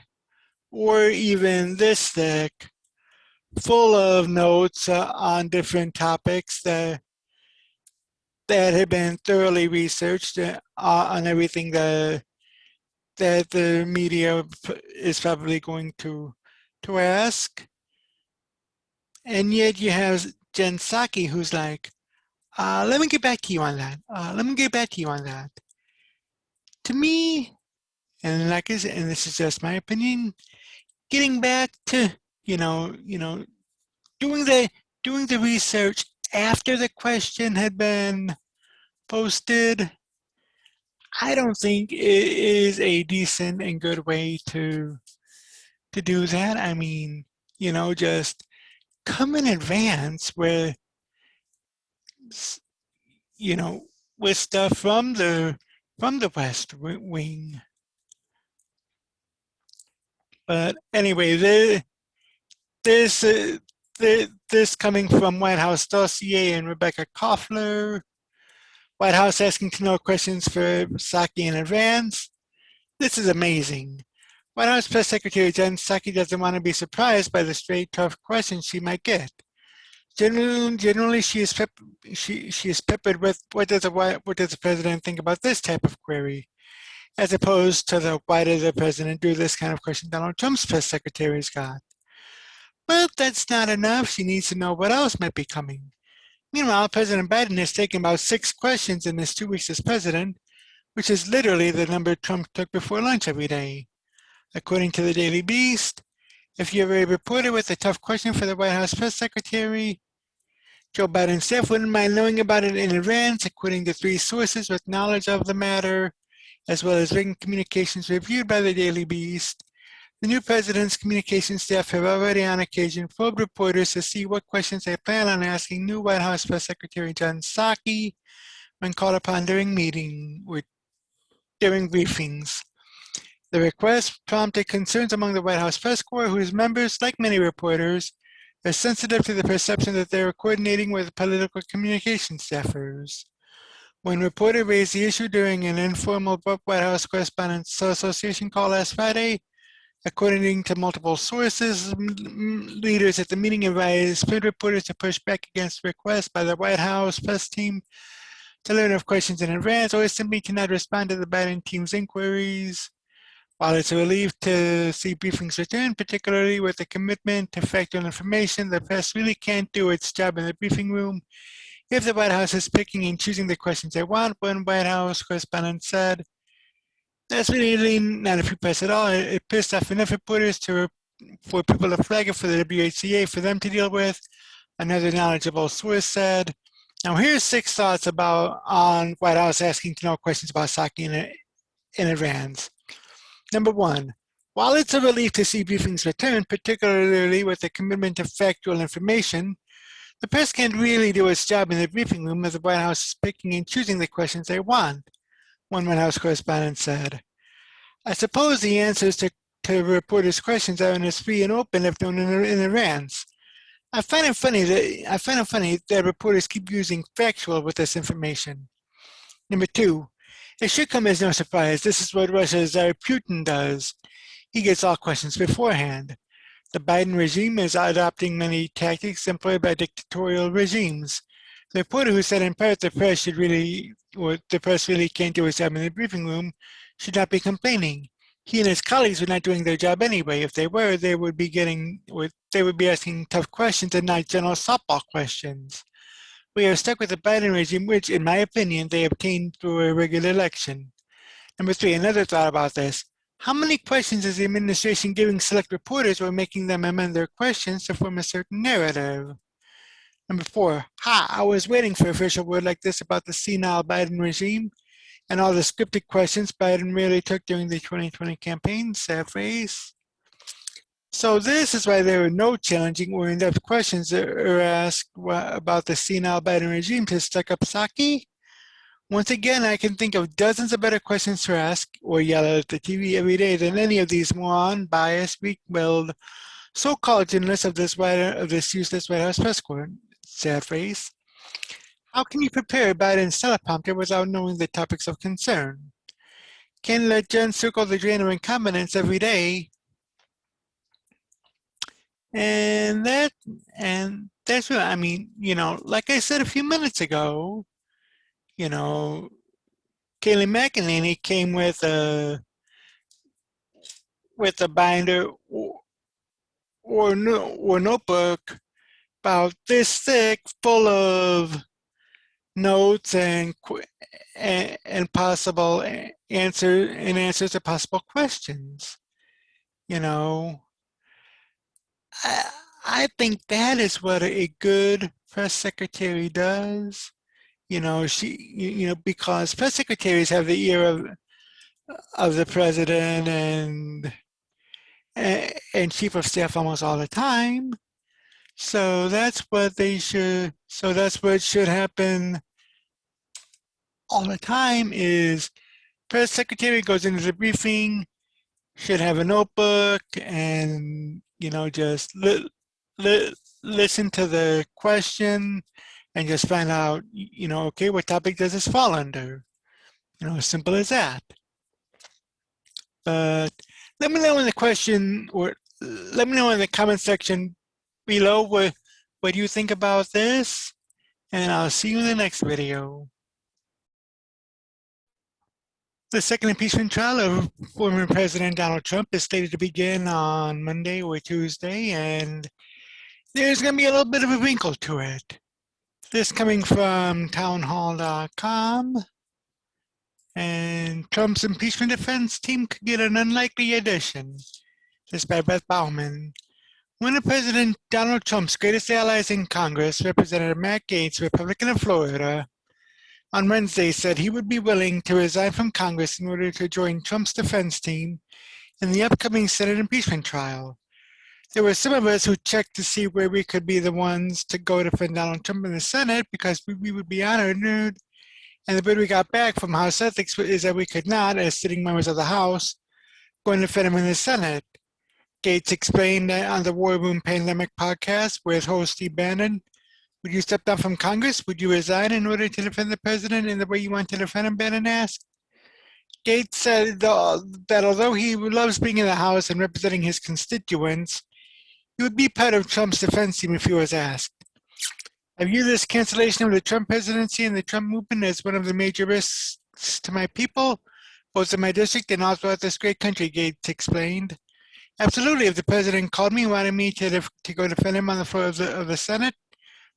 S1: or even this thick, full of notes on different topics that had been thoroughly researched on everything that the media is probably going to ask. And yet you have Jen Psaki, who's like, let me get back to you on that. Let me get back to you on that. To me, and like I said, and this is just my opinion, getting back to doing the research after the question had been posted, I don't think it is a decent and good way to do that. I mean, just come in advance with, you know, with stuff from the West Wing. But anyway, this this coming from White House dossier and Rebecca Koffler. White House asking to know questions for Psaki in advance. This is amazing. White House Press Secretary Jen Psaki doesn't want to be surprised by the straight, tough questions she might get. Generally, she is peppered with what does the president think about this type of query, as opposed to the why did the president do this kind of question Donald Trump's press secretaries got. But that's not enough. She needs to know what else might be coming. Meanwhile, President Biden has taken about 6 questions in his 2 weeks as president, which is literally the number Trump took before lunch every day. According to the Daily Beast, if you're a reporter with a tough question for the White House press secretary, Joe Biden's staff wouldn't mind knowing about it in advance, according to 3 sources with knowledge of the matter, as well as written communications reviewed by the Daily Beast. The new president's communications staff have already on occasion probed reporters to see what questions they plan on asking new White House Press Secretary Jen Psaki when called upon during briefings. The request prompted concerns among the White House press corps, whose members, like many reporters, are sensitive to the perception that they are coordinating with political communication staffers. When reporter raised the issue during an informal White House Correspondents Association call last Friday, according to multiple sources, leaders at the meeting advised reporters to push back against requests by the White House press team to learn of questions in advance or simply to not respond to the Biden team's inquiries. While it's a relief to see briefings return, particularly with a commitment to factual information, the press really can't do its job in the briefing room if the White House is picking and choosing the questions they want. One White House correspondent said, "That's really not a free press at all. It pissed off enough reporters for people to flag it for the WHCA for them to deal with," another knowledgeable source said. Now here's 6 thoughts on White House asking to know questions about Psaki in advance. Number 1, while it's a relief to see briefings return, particularly with a commitment to factual information, the press can't really do its job in the briefing room if the White House is picking and choosing the questions they want, one White House correspondent said. I suppose the answers to reporters' questions aren't as free and open if known in advance. I find it funny that reporters keep using factual with this information. Number 2, it should come as no surprise. This is what Russia's Czar Putin does. He gets all questions beforehand. The Biden regime is adopting many tactics employed by dictatorial regimes. The reporter who said in part the press really can't do its job in the briefing room should not be complaining. He and his colleagues are not doing their job anyway. If they were, they would be asking tough questions and not general softball questions. We are stuck with the Biden regime, which, in my opinion, they obtained through a regular election. Number 3, another thought about this. How many questions is the administration giving select reporters or making them amend their questions to form a certain narrative? Number 4, I was waiting for official word like this about the senile Biden regime and all the scripted questions Biden really took during the 2020 campaign, sad face. So this is why there were no challenging or in-depth questions that are asked about the senile Biden regime to stuck up Psaki. Once again, I can think of dozens of better questions to ask or yell at the TV every day than any of these moron, biased, weak-willed, so-called journalists of this useless White House press corps. Sad face. How can you prepare Biden's teleprompter without knowing the topics of concern? Can let Jen circle the drain of incompetence every day? And that's what I mean, like I said a few minutes ago, Kayleigh McEnany came with a binder or notebook about this thick, full of notes and possible answers to possible questions. I think that is what a good press secretary does. Because press secretaries have the ear of the president and chief of staff almost all the time. So that's what they should. So that's what should happen all the time. Is press secretary goes into the briefing, should have a notebook, and just listen to the question and just find out, okay, what topic does this fall under? As simple as that. But let me know in the question, or let me know in the comment section below what you think about this, and I'll see you in the next video. The second impeachment trial of former President Donald Trump is slated to begin on Monday or Tuesday, and there's going to be a little bit of a wrinkle to it. This coming from townhall.com. And Trump's Impeachment Defense Team could get an unlikely addition. This by Beth Bauman. One of President Donald Trump's greatest allies in Congress, Representative Matt Gaetz, Republican of Florida, on Wednesday said he would be willing to resign from Congress in order to join Trump's defense team in the upcoming Senate impeachment trial. There were some of us who checked to see where we could be the ones to go defend Donald Trump in the Senate because we would be honored, and the word we got back from House Ethics is that we could not, as sitting members of the House, go and defend him in the Senate. Gaetz explained on the War Room Pandemic podcast with host Steve Bannon, would you step down from Congress? Would you resign in order to defend the president in the way you want to defend him, Bannon asked. Gaetz said that although he loves being in the House and representing his constituents, he would be part of Trump's defense team if he was asked. I view this cancellation of the Trump presidency and the Trump movement as one of the major risks to my people, both in my district and all throughout this great country, Gaetz explained. Absolutely, if the president called me and wanted me to go defend him on the floor of the Senate,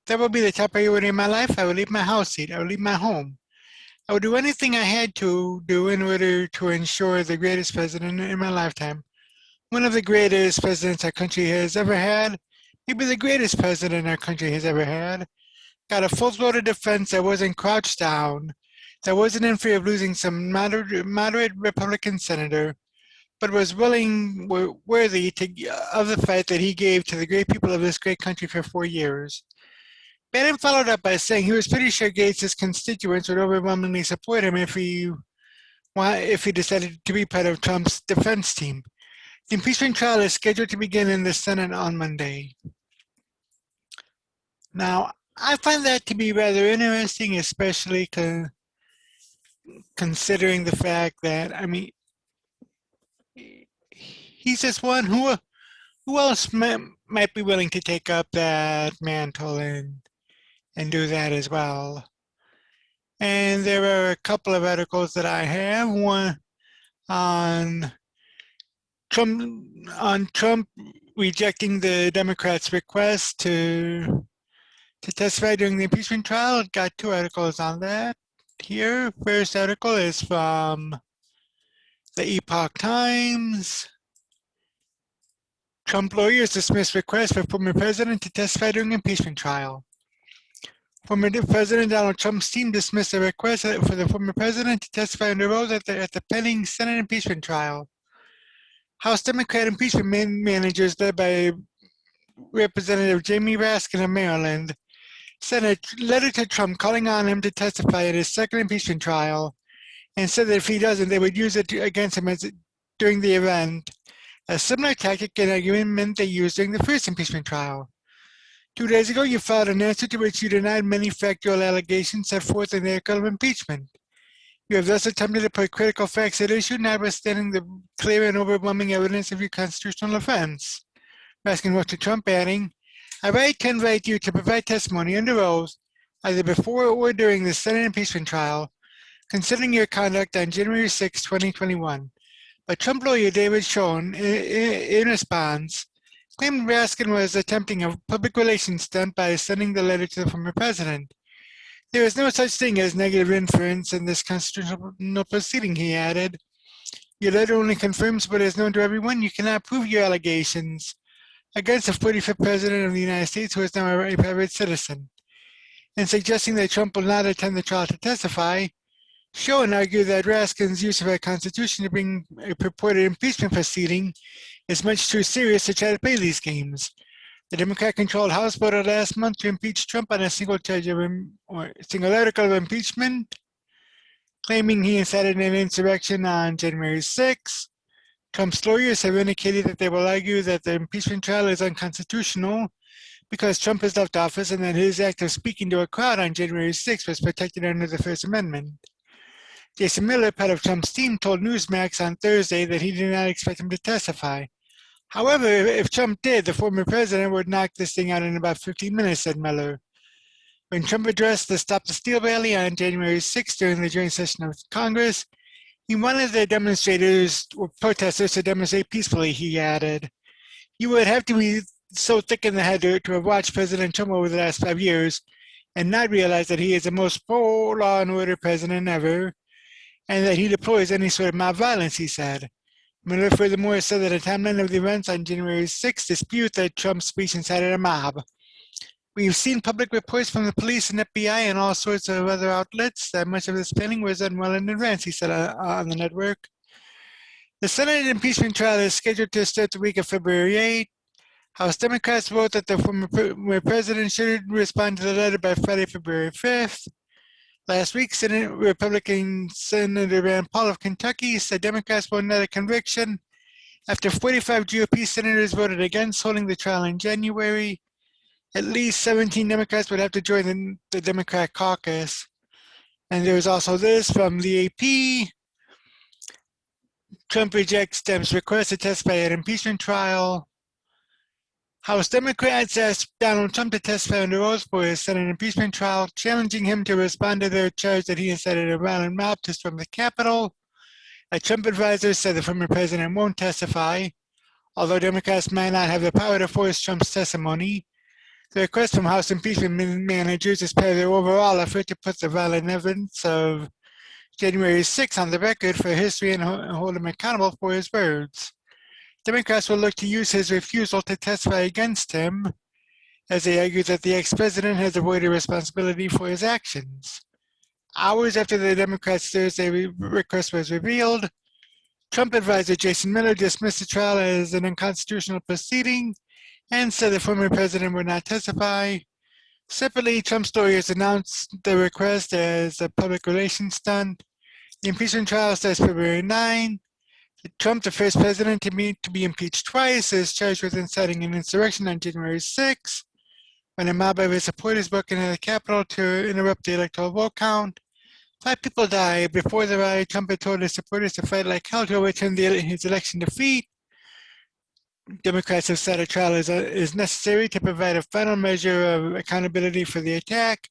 S1: that would be the top priority in my life. I would leave my house seat. I would leave my home. I would do anything I had to do in order to ensure the greatest president in my lifetime. One of the greatest presidents our country has ever had, maybe the greatest president our country has ever had, got a full-throated defense that wasn't crouched down, that wasn't in fear of losing some moderate Republican senator, but was worthy of the fight that he gave to the great people of this great country for 4 years. Bannon followed up by saying he was pretty sure Gaetz's constituents would overwhelmingly support him if he decided to be part of Trump's defense team. The impeachment trial is scheduled to begin in the Senate on Monday. Now, I find that to be rather interesting, especially considering the fact that, he's just one who else might be willing to take up that mantle and do that as well. And there are a couple of articles that I have, one on Trump rejecting the Democrats' request to testify during the impeachment trial. Got 2 articles on that here. First article is from the Epoch Times. Trump lawyers dismiss request for former president to testify during impeachment trial. Former President Donald Trump's team dismissed a request for the former president to testify under oath at the pending Senate impeachment trial. House Democrat impeachment managers led by Representative Jamie Raskin of Maryland sent a letter to Trump calling on him to testify in his second impeachment trial and said that if he doesn't, they would use it against him during the event. A similar tactic and argument they used during the first impeachment trial. 2 days ago, you filed an answer to which you denied many factual allegations set forth in the article of impeachment. You have thus attempted to put critical facts at issue, notwithstanding the clear and overwhelming evidence of your constitutional offense. Raskin wrote to Trump, adding, I write to invite you to provide testimony under oath, either before or during the Senate impeachment trial, considering your conduct on January 6, 2021. But Trump lawyer David Schoen, in response, claimed Raskin was attempting a public relations stunt by sending the letter to the former president. There is no such thing as negative inference in this constitutional proceeding, he added. Your letter only confirms what is known to everyone. You cannot prove your allegations. against the 45th President of the United States, who is now a private citizen. In suggesting that Trump will not attend the trial to testify, Schoen argued that Raskin's use of our Constitution to bring a purported impeachment proceeding is much too serious to try to play these games. The Democrat-controlled House voted last month to impeach Trump on a single article of impeachment, claiming he incited an insurrection on January 6. Trump's lawyers have indicated that they will argue that the impeachment trial is unconstitutional because Trump has left office and that his act of speaking to a crowd on January 6 was protected under the First Amendment. Jason Miller, part of Trump's team, told Newsmax on Thursday that he did not expect him to testify. However, if Trump did, the former president would knock this thing out in about 15 minutes, said Miller. When Trump addressed the Stop the Steal rally on January 6 during the joint session of Congress, he wanted the demonstrators or protesters to demonstrate peacefully, he added. You would have to be so thick in the head to have watched President Trump over the last 5 years and not realize that he is the most pro-law and order president ever, and that he deploys any sort of mob violence, he said. Miller furthermore said that a timeline of the events on January 6 dispute that Trump's speech incited a mob. We've seen public reports from the police and FBI and all sorts of other outlets that much of this planning was done well in advance, he said on the network. The Senate impeachment trial is scheduled to start the week of February 8. House Democrats vote that the former president should respond to the letter by Friday, February 5th. Last week, Senate Republican Senator Rand Paul of Kentucky said Democrats won a conviction after 45 GOP senators voted against holding the trial in January. At least 17 Democrats would have to join the Democrat caucus. And there was also this from the AP. Trump rejects Dems' request to testify at impeachment trial. House Democrats asked Donald Trump to testify under oath for his Senate impeachment trial, challenging him to respond to their charge that he incited a violent mob to storm the Capitol. A Trump advisor said the former president won't testify, although Democrats might not have the power to force Trump's testimony. The request from House impeachment managers is part of their overall effort to put the violent evidence of January 6 on the record for history and hold him accountable for his words. Democrats will look to use his refusal to testify against him, as they argue that the ex-president has avoided responsibility for his actions. Hours after the Democrats' Thursday request was revealed, Trump advisor Jason Miller dismissed the trial as an unconstitutional proceeding and said the former president would not testify. Separately, Trump's lawyers announced the request as a public relations stunt. The impeachment trial starts February 9. Trump, the first president to be impeached twice, is charged with inciting an insurrection on January 6, when a mob of his supporters broke into the Capitol to interrupt the electoral vote count. 5 people died. Before the riot, Trump had told his supporters to fight like hell to overturn his election defeat. Democrats have said a trial is necessary to provide a final measure of accountability for the attack.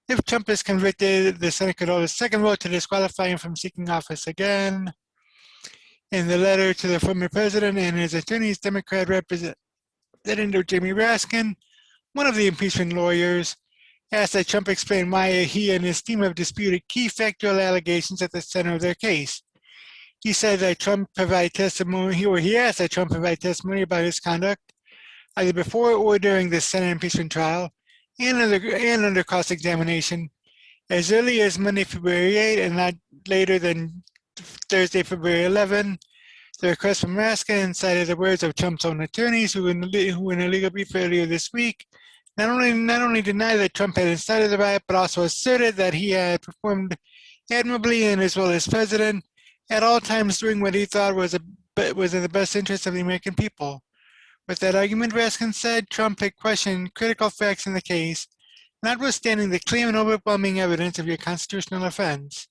S1: If Trump is convicted, the Senate could hold a second vote to disqualify him from seeking office again. In the letter to the former president and his attorneys, Democrat Representative Jamie Raskin, one of the impeachment lawyers, asked that Trump explain why he and his team have disputed key factual allegations at the center of their case. He said that Trump provide testimony, he asked that Trump provide testimony about his conduct, either before or during the Senate impeachment trial, and under cross-examination, as early as Monday, February 8, and not later than Thursday, February 11. The request from Raskin cited the words of Trump's own attorneys, who in a legal brief earlier this week not only denied that Trump had incited the riot, but also asserted that he had performed admirably in his role as president, at all times doing what he thought was in the best interest of the American people. With that argument, Raskin said, Trump had questioned critical facts in the case, notwithstanding the clear and overwhelming evidence of your constitutional offense.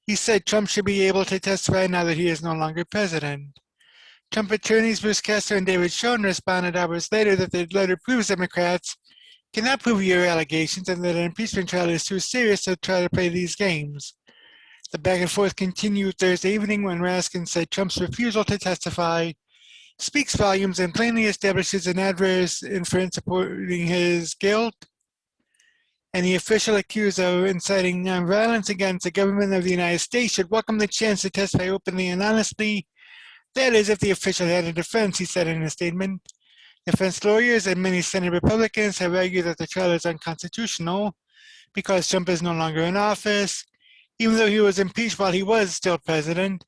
S1: He said Trump should be able to testify now that he is no longer president. Trump attorneys Bruce Castor and David Schoen responded hours later that the letter proves Democrats cannot prove your allegations and that an impeachment trial is too serious to try to play these games. The back and forth continued Thursday evening when Raskin said Trump's refusal to testify speaks volumes and plainly establishes an adverse inference supporting his guilt. Any official accused of inciting violence against the government of the United States should welcome the chance to testify openly and honestly. That is, if the official had a defense, he said in a statement. Defense lawyers and many Senate Republicans have argued that the trial is unconstitutional because Trump is no longer in office, even though he was impeached while he was still president.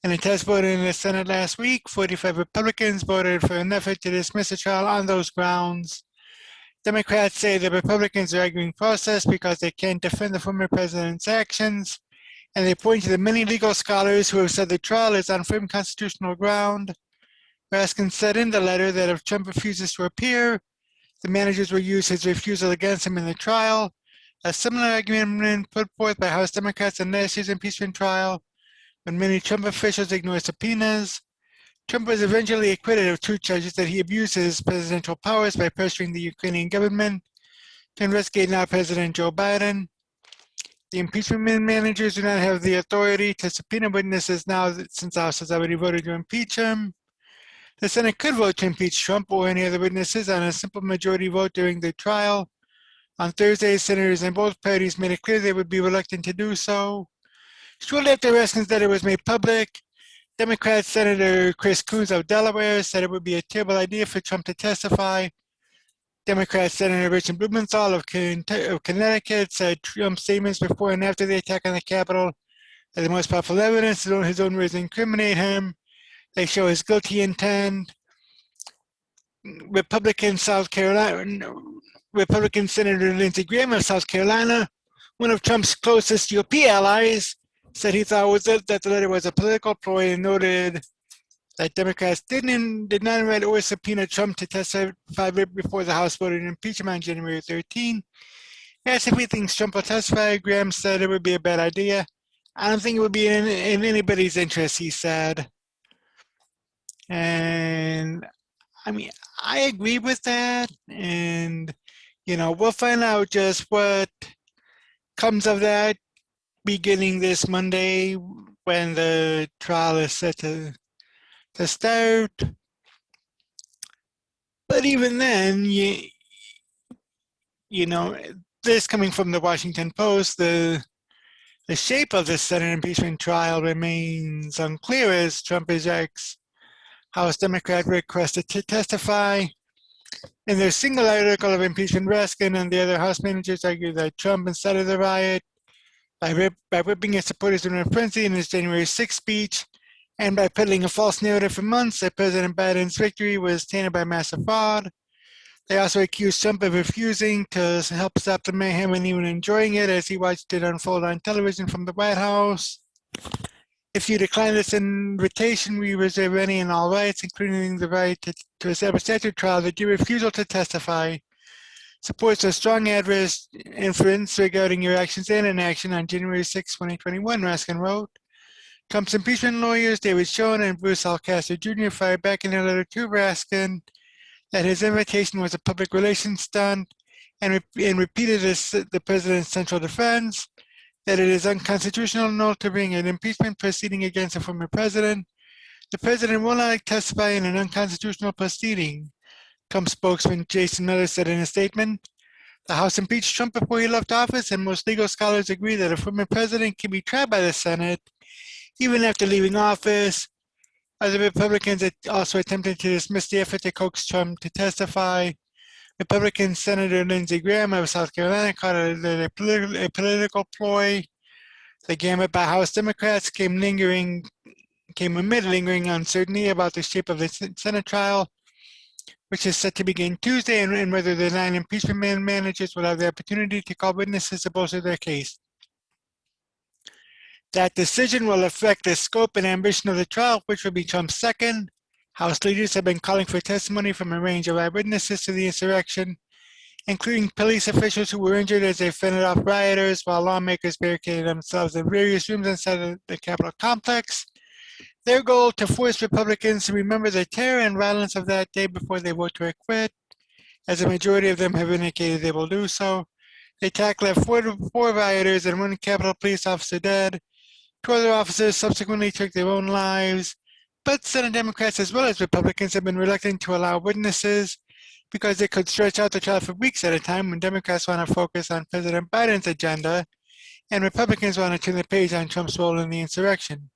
S1: In a test vote in the Senate last week, 45 Republicans voted for an effort to dismiss the trial on those grounds. Democrats say the Republicans are arguing process because they can't defend the former president's actions, and they point to the many legal scholars who have said the trial is on firm constitutional ground. Raskin said in the letter that if Trump refuses to appear, the managers will use his refusal against him in the trial. A similar argument put forth by House Democrats in last year's impeachment trial, when many Trump officials ignored subpoenas. Trump was eventually acquitted of two charges that he abused his presidential powers by pressuring the Ukrainian government to investigate now President Joe Biden. The impeachment managers do not have the authority to subpoena witnesses now since the House has already voted to impeach him. The Senate could vote to impeach Trump or any other witnesses on a simple majority vote during the trial. On Thursday, senators in both parties made it clear they would be reluctant to do so. Shortly after Raskin's letter was made public, Democrat Senator Chris Coons of Delaware said it would be a terrible idea for Trump to testify. Democrat Senator Richard Blumenthal of Connecticut said Trump's statements before and after the attack on the Capitol are the most powerful evidence. His own words incriminate him. They show his guilty intent. Republican Senator Lindsey Graham of South Carolina, one of Trump's closest GOP allies, said he thought that the letter was a political ploy and noted that Democrats did not invite or subpoena Trump to testify before the House voted impeachment on January 13. Asked if he thinks Trump will testify, Graham said it would be a bad idea. I don't think it would be in anybody's interest, he said. And I mean, I agree with that. And, we'll find out just what comes of that beginning this Monday when the trial is set to start. But even then, this coming from the Washington Post, the shape of the Senate impeachment trial remains unclear as Trump rejects House Democrat requested to testify. In their single article of impeachment, Raskin and the other House managers argued that Trump incited the riot by whipping his supporters into a frenzy in his January 6th speech, and by peddling a false narrative for months that President Biden's victory was tainted by massive fraud. They also accused Trump of refusing to help stop the mayhem and even enjoying it as he watched it unfold on television from the White House. If you decline this invitation, we reserve any and all rights, including the right to establish statute trial, that your refusal to testify supports a strong adverse inference regarding your actions and inaction on January 6, 2021, Raskin wrote. Trump's impeachment lawyers, David Schoen and Bruce Alcaster Jr., fired back in a letter to Raskin that his invitation was a public relations stunt and repeated the president's central defense, that it is unconstitutional to bring an impeachment proceeding against a former president. The president will not testify in an unconstitutional proceeding, Trump spokesman Jason Miller said in a statement. The House impeached Trump before he left office, and most legal scholars agree that a former president can be tried by the Senate even after leaving office. Other Republicans also attempted to dismiss the effort to coax Trump to testify. Republican Senator Lindsey Graham of South Carolina called it a political ploy. The gamut by House Democrats came amid lingering uncertainty about the shape of the Senate trial, which is set to begin Tuesday, and whether the 9 impeachment managers will have the opportunity to call witnesses to bolster their case. That decision will affect the scope and ambition of the trial, which will be Trump's second. House leaders have been calling for testimony from a range of eyewitnesses to the insurrection, including police officials who were injured as they fended off rioters, while lawmakers barricaded themselves in various rooms inside of the Capitol complex. Their goal to force Republicans to remember the terror and violence of that day before they vote to acquit, as a majority of them have indicated they will do so. The attack left four rioters and 1 Capitol police officer dead. 2 other officers subsequently took their own lives. But Senate Democrats as well as Republicans have been reluctant to allow witnesses because it could stretch out the trial for weeks at a time when Democrats want to focus on President Biden's agenda and Republicans want to turn the page on Trump's role in the insurrection.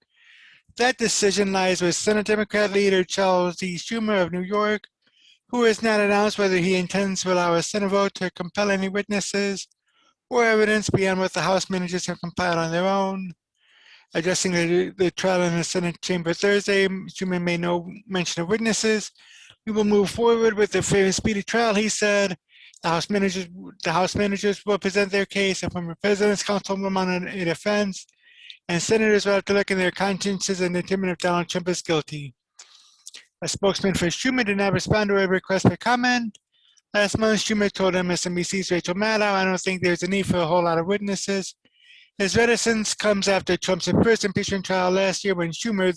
S1: That decision lies with Senate Democrat leader Charles E. Schumer of New York, who has not announced whether he intends to allow a Senate vote to compel any witnesses or evidence beyond what the House managers have compiled on their own. Addressing the trial in the Senate chamber Thursday, Schumer made no mention of witnesses. We will move forward with the fair and speedy trial, he said. The House managers will present their case, and former president's counsel will mount a defense, and senators will have to look in their consciences and determine if Donald Trump is guilty. A spokesman for Schumer did not respond to a request for comment. Last month, Schumer told MSNBC's Rachel Maddow, "I don't think there's a need for a whole lot of witnesses." His reticence comes after Trump's first impeachment trial last year, when Schumer,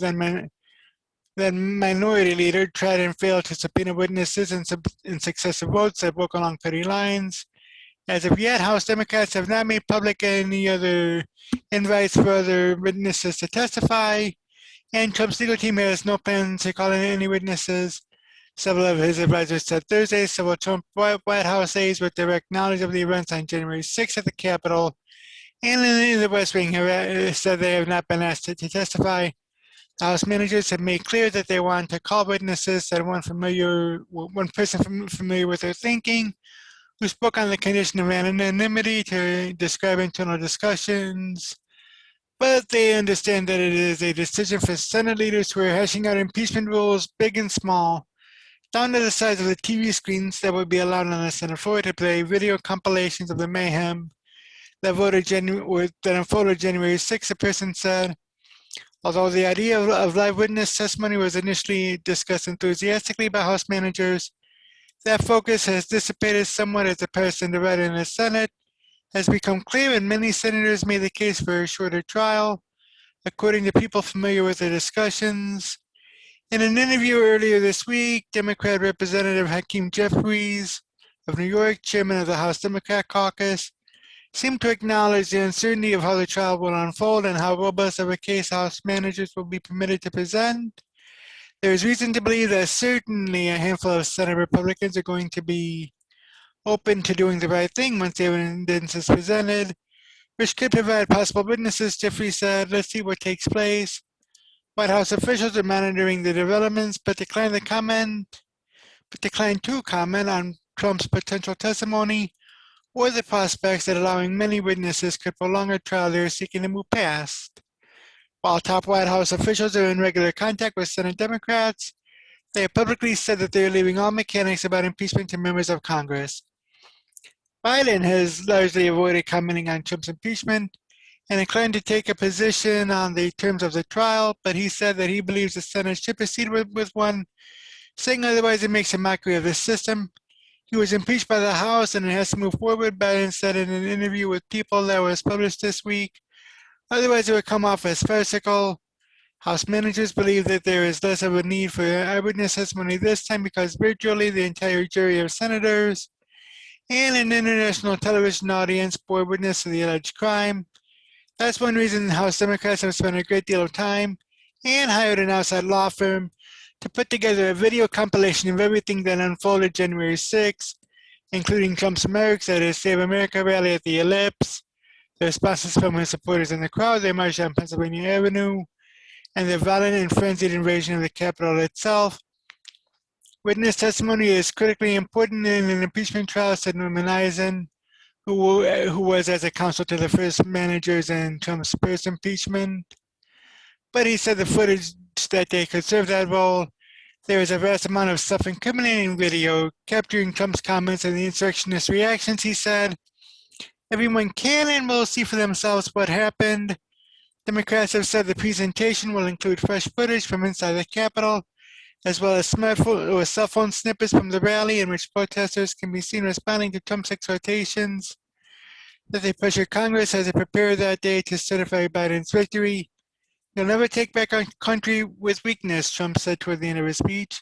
S1: then minority leader, tried and failed to subpoena witnesses in successive votes that broke along party lines. As of yet, House Democrats have not made public any other invites for other witnesses to testify, and Trump's legal team has no plans to call in any witnesses. Several of his advisors said Thursday several Trump White House aides with direct knowledge of the events on January 6th at the Capitol and in the West Wing have said they have not been asked to testify. The House managers have made clear that they want to call witnesses that one person familiar with their thinking, who spoke on the condition of anonymity to describe internal discussions. But they understand that it is a decision for Senate leaders who are hashing out impeachment rules, big and small, down to the size of the TV screens that would be allowed on the Senate floor to play video compilations of the mayhem that unfolded January 6th, a person said. Although the idea of live witness testimony was initially discussed enthusiastically by House managers, that focus has dissipated somewhat as the partisan divide in the Senate has become clear, and many senators made the case for a shorter trial, according to people familiar with the discussions. In an interview earlier this week, Democrat Representative Hakeem Jeffries of New York, chairman of the House Democrat Caucus, seemed to acknowledge the uncertainty of how the trial will unfold and how robust of a case House managers will be permitted to present. There is reason to believe that certainly a handful of Senate Republicans are going to be open to doing the right thing once the evidence is presented, which could provide possible witnesses, Jeffrey said. Let's see what takes place. White House officials are monitoring the developments, but declined to comment on Trump's potential testimony or the prospects that allowing many witnesses could prolong a trial they are seeking to move past. While top White House officials are in regular contact with Senate Democrats, they have publicly said that they are leaving all mechanics about impeachment to members of Congress. Biden has largely avoided commenting on Trump's impeachment and inclined to take a position on the terms of the trial, but he said that he believes the Senate should proceed with one, saying otherwise it makes a mockery of the system. He was impeached by the House and it has to move forward, Biden said in an interview with People that was published this week. Otherwise, it would come off as farcical. House managers believe that there is less of a need for eyewitness testimony this time because virtually the entire jury of senators and an international television audience bore witness to the alleged crime. That's one reason House Democrats have spent a great deal of time and hired an outside law firm to put together a video compilation of everything that unfolded January 6th, including Trump's remarks at his Save America rally at the Ellipse, the responses from his supporters in the crowd, their march on Pennsylvania Avenue, and the violent and frenzied invasion of the Capitol itself. Witness testimony is critically important in an impeachment trial, said Norman Eisen, who was as a counsel to the first managers in Trump's first impeachment. But he said the footage that they could serve that role. There is a vast amount of self-incriminating video capturing Trump's comments and the insurrectionist reactions, he said. Everyone can and will see for themselves what happened. Democrats have said the presentation will include fresh footage from inside the Capitol, as well as smartphone or cell phone snippets from the rally in which protesters can be seen responding to Trump's exhortations that they pressure Congress as they prepare that day to certify Biden's victory. You'll never take back our country with weakness, Trump said toward the end of his speech.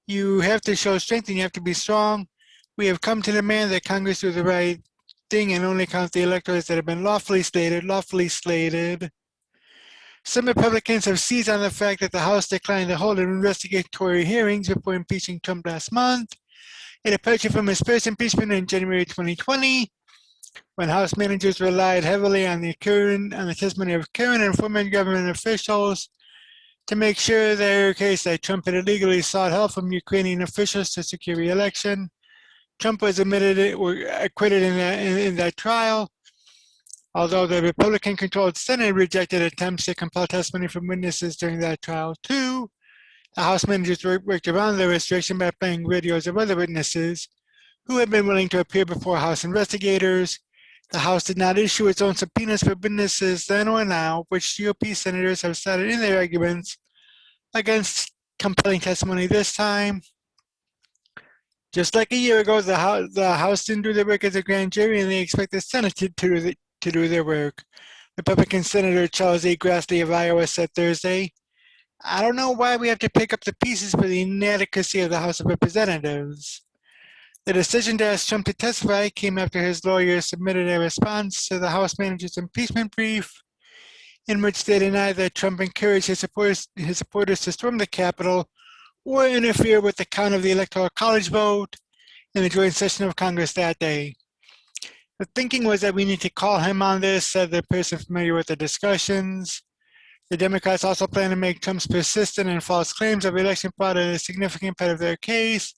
S1: You have to show strength and you have to be strong. We have come to demand that Congress do the right thing and only count the electors that have been lawfully slated. Some Republicans have seized on the fact that the House declined to hold investigatory hearings before impeaching Trump last month, a departure from his first impeachment in January 2020, when House managers relied heavily on the testimony of current and former government officials to make sure that her case that Trump had illegally sought help from Ukrainian officials to secure re-election. Trump was admitted or acquitted in that trial, although the Republican-controlled Senate rejected attempts to compel testimony from witnesses during that trial. Two, the House managers worked around the restriction by playing videos of other witnesses who had been willing to appear before House investigators. The House did not issue its own subpoenas for witnesses then or now, which GOP senators have cited in their arguments against compelling testimony this time. Just like a year ago, the House didn't do their work as a grand jury, and they expect the Senate to do their work. Republican Senator Charles A. Grassley of Iowa said Thursday, "I don't know why we have to pick up the pieces for the inadequacy of the House of Representatives." The decision to ask Trump to testify came after his lawyers submitted a response to the House manager's impeachment brief, in which they denied that Trump encouraged his supporters to storm the Capitol or interfere with the count of the Electoral College vote in the joint session of Congress that day. The thinking was that we need to call him on this, said the person familiar with the discussions. The Democrats also plan to make Trump's persistent and false claims of election fraud a significant part of their case,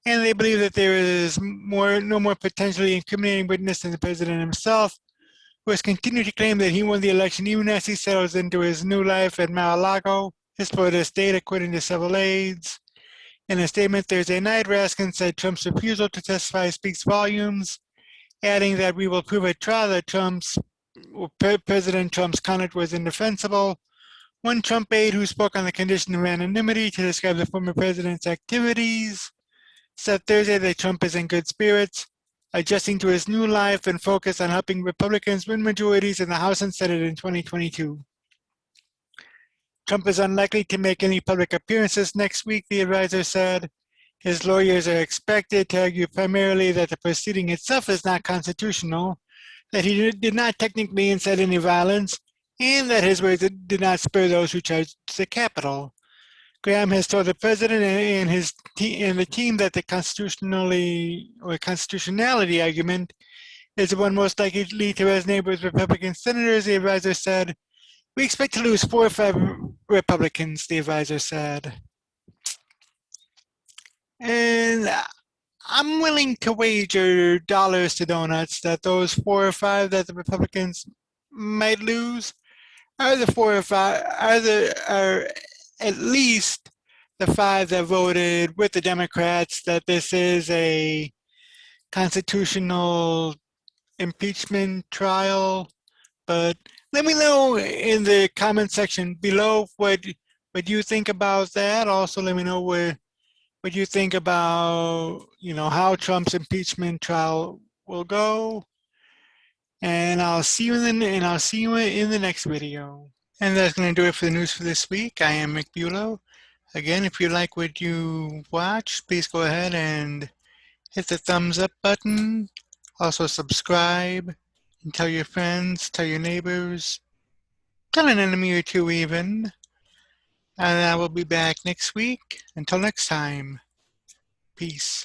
S1: and they believe that there is no more potentially incriminating witness than the president himself, who has continued to claim that he won the election even as he settles into his new life at Mar-a-Lago, his Florida state, according to several aides. In a statement Thursday night, Raskin said Trump's refusal to testify speaks volumes, adding that we will prove at trial that President Trump's conduct was indefensible. One Trump aide who spoke on the condition of anonymity to describe the former president's activities said Thursday that Trump is in good spirits, adjusting to his new life and focused on helping Republicans win majorities in the House and Senate in 2022. Trump is unlikely to make any public appearances next week, the advisor said. His lawyers are expected to argue primarily that the proceeding itself is not constitutional, that he did not technically incite any violence, and that his words did not spur those who charged the Capitol. Graham has told the president and the team that the constitutionality argument is the one most likely to resonate with Republican senators, the advisor said. We expect to lose 4 or 5 Republicans, the advisor said. And I'm willing to wager dollars to donuts that those 4 or 5 that the Republicans might lose are the 4 or 5 are at least the 5 that voted with the Democrats that this is a constitutional impeachment trial. But let me know in the comment section below what you think about that. Also, let me know what you think about how Trump's impeachment trial will go. And I'll see you in the next video. And that's going to do it for the news for this week. I am Bulow. Again, if you like what you watch, please go ahead and hit the thumbs up button. Also subscribe and tell your friends, tell your neighbors, tell an enemy or two even. And I will be back next week. Until next time, peace.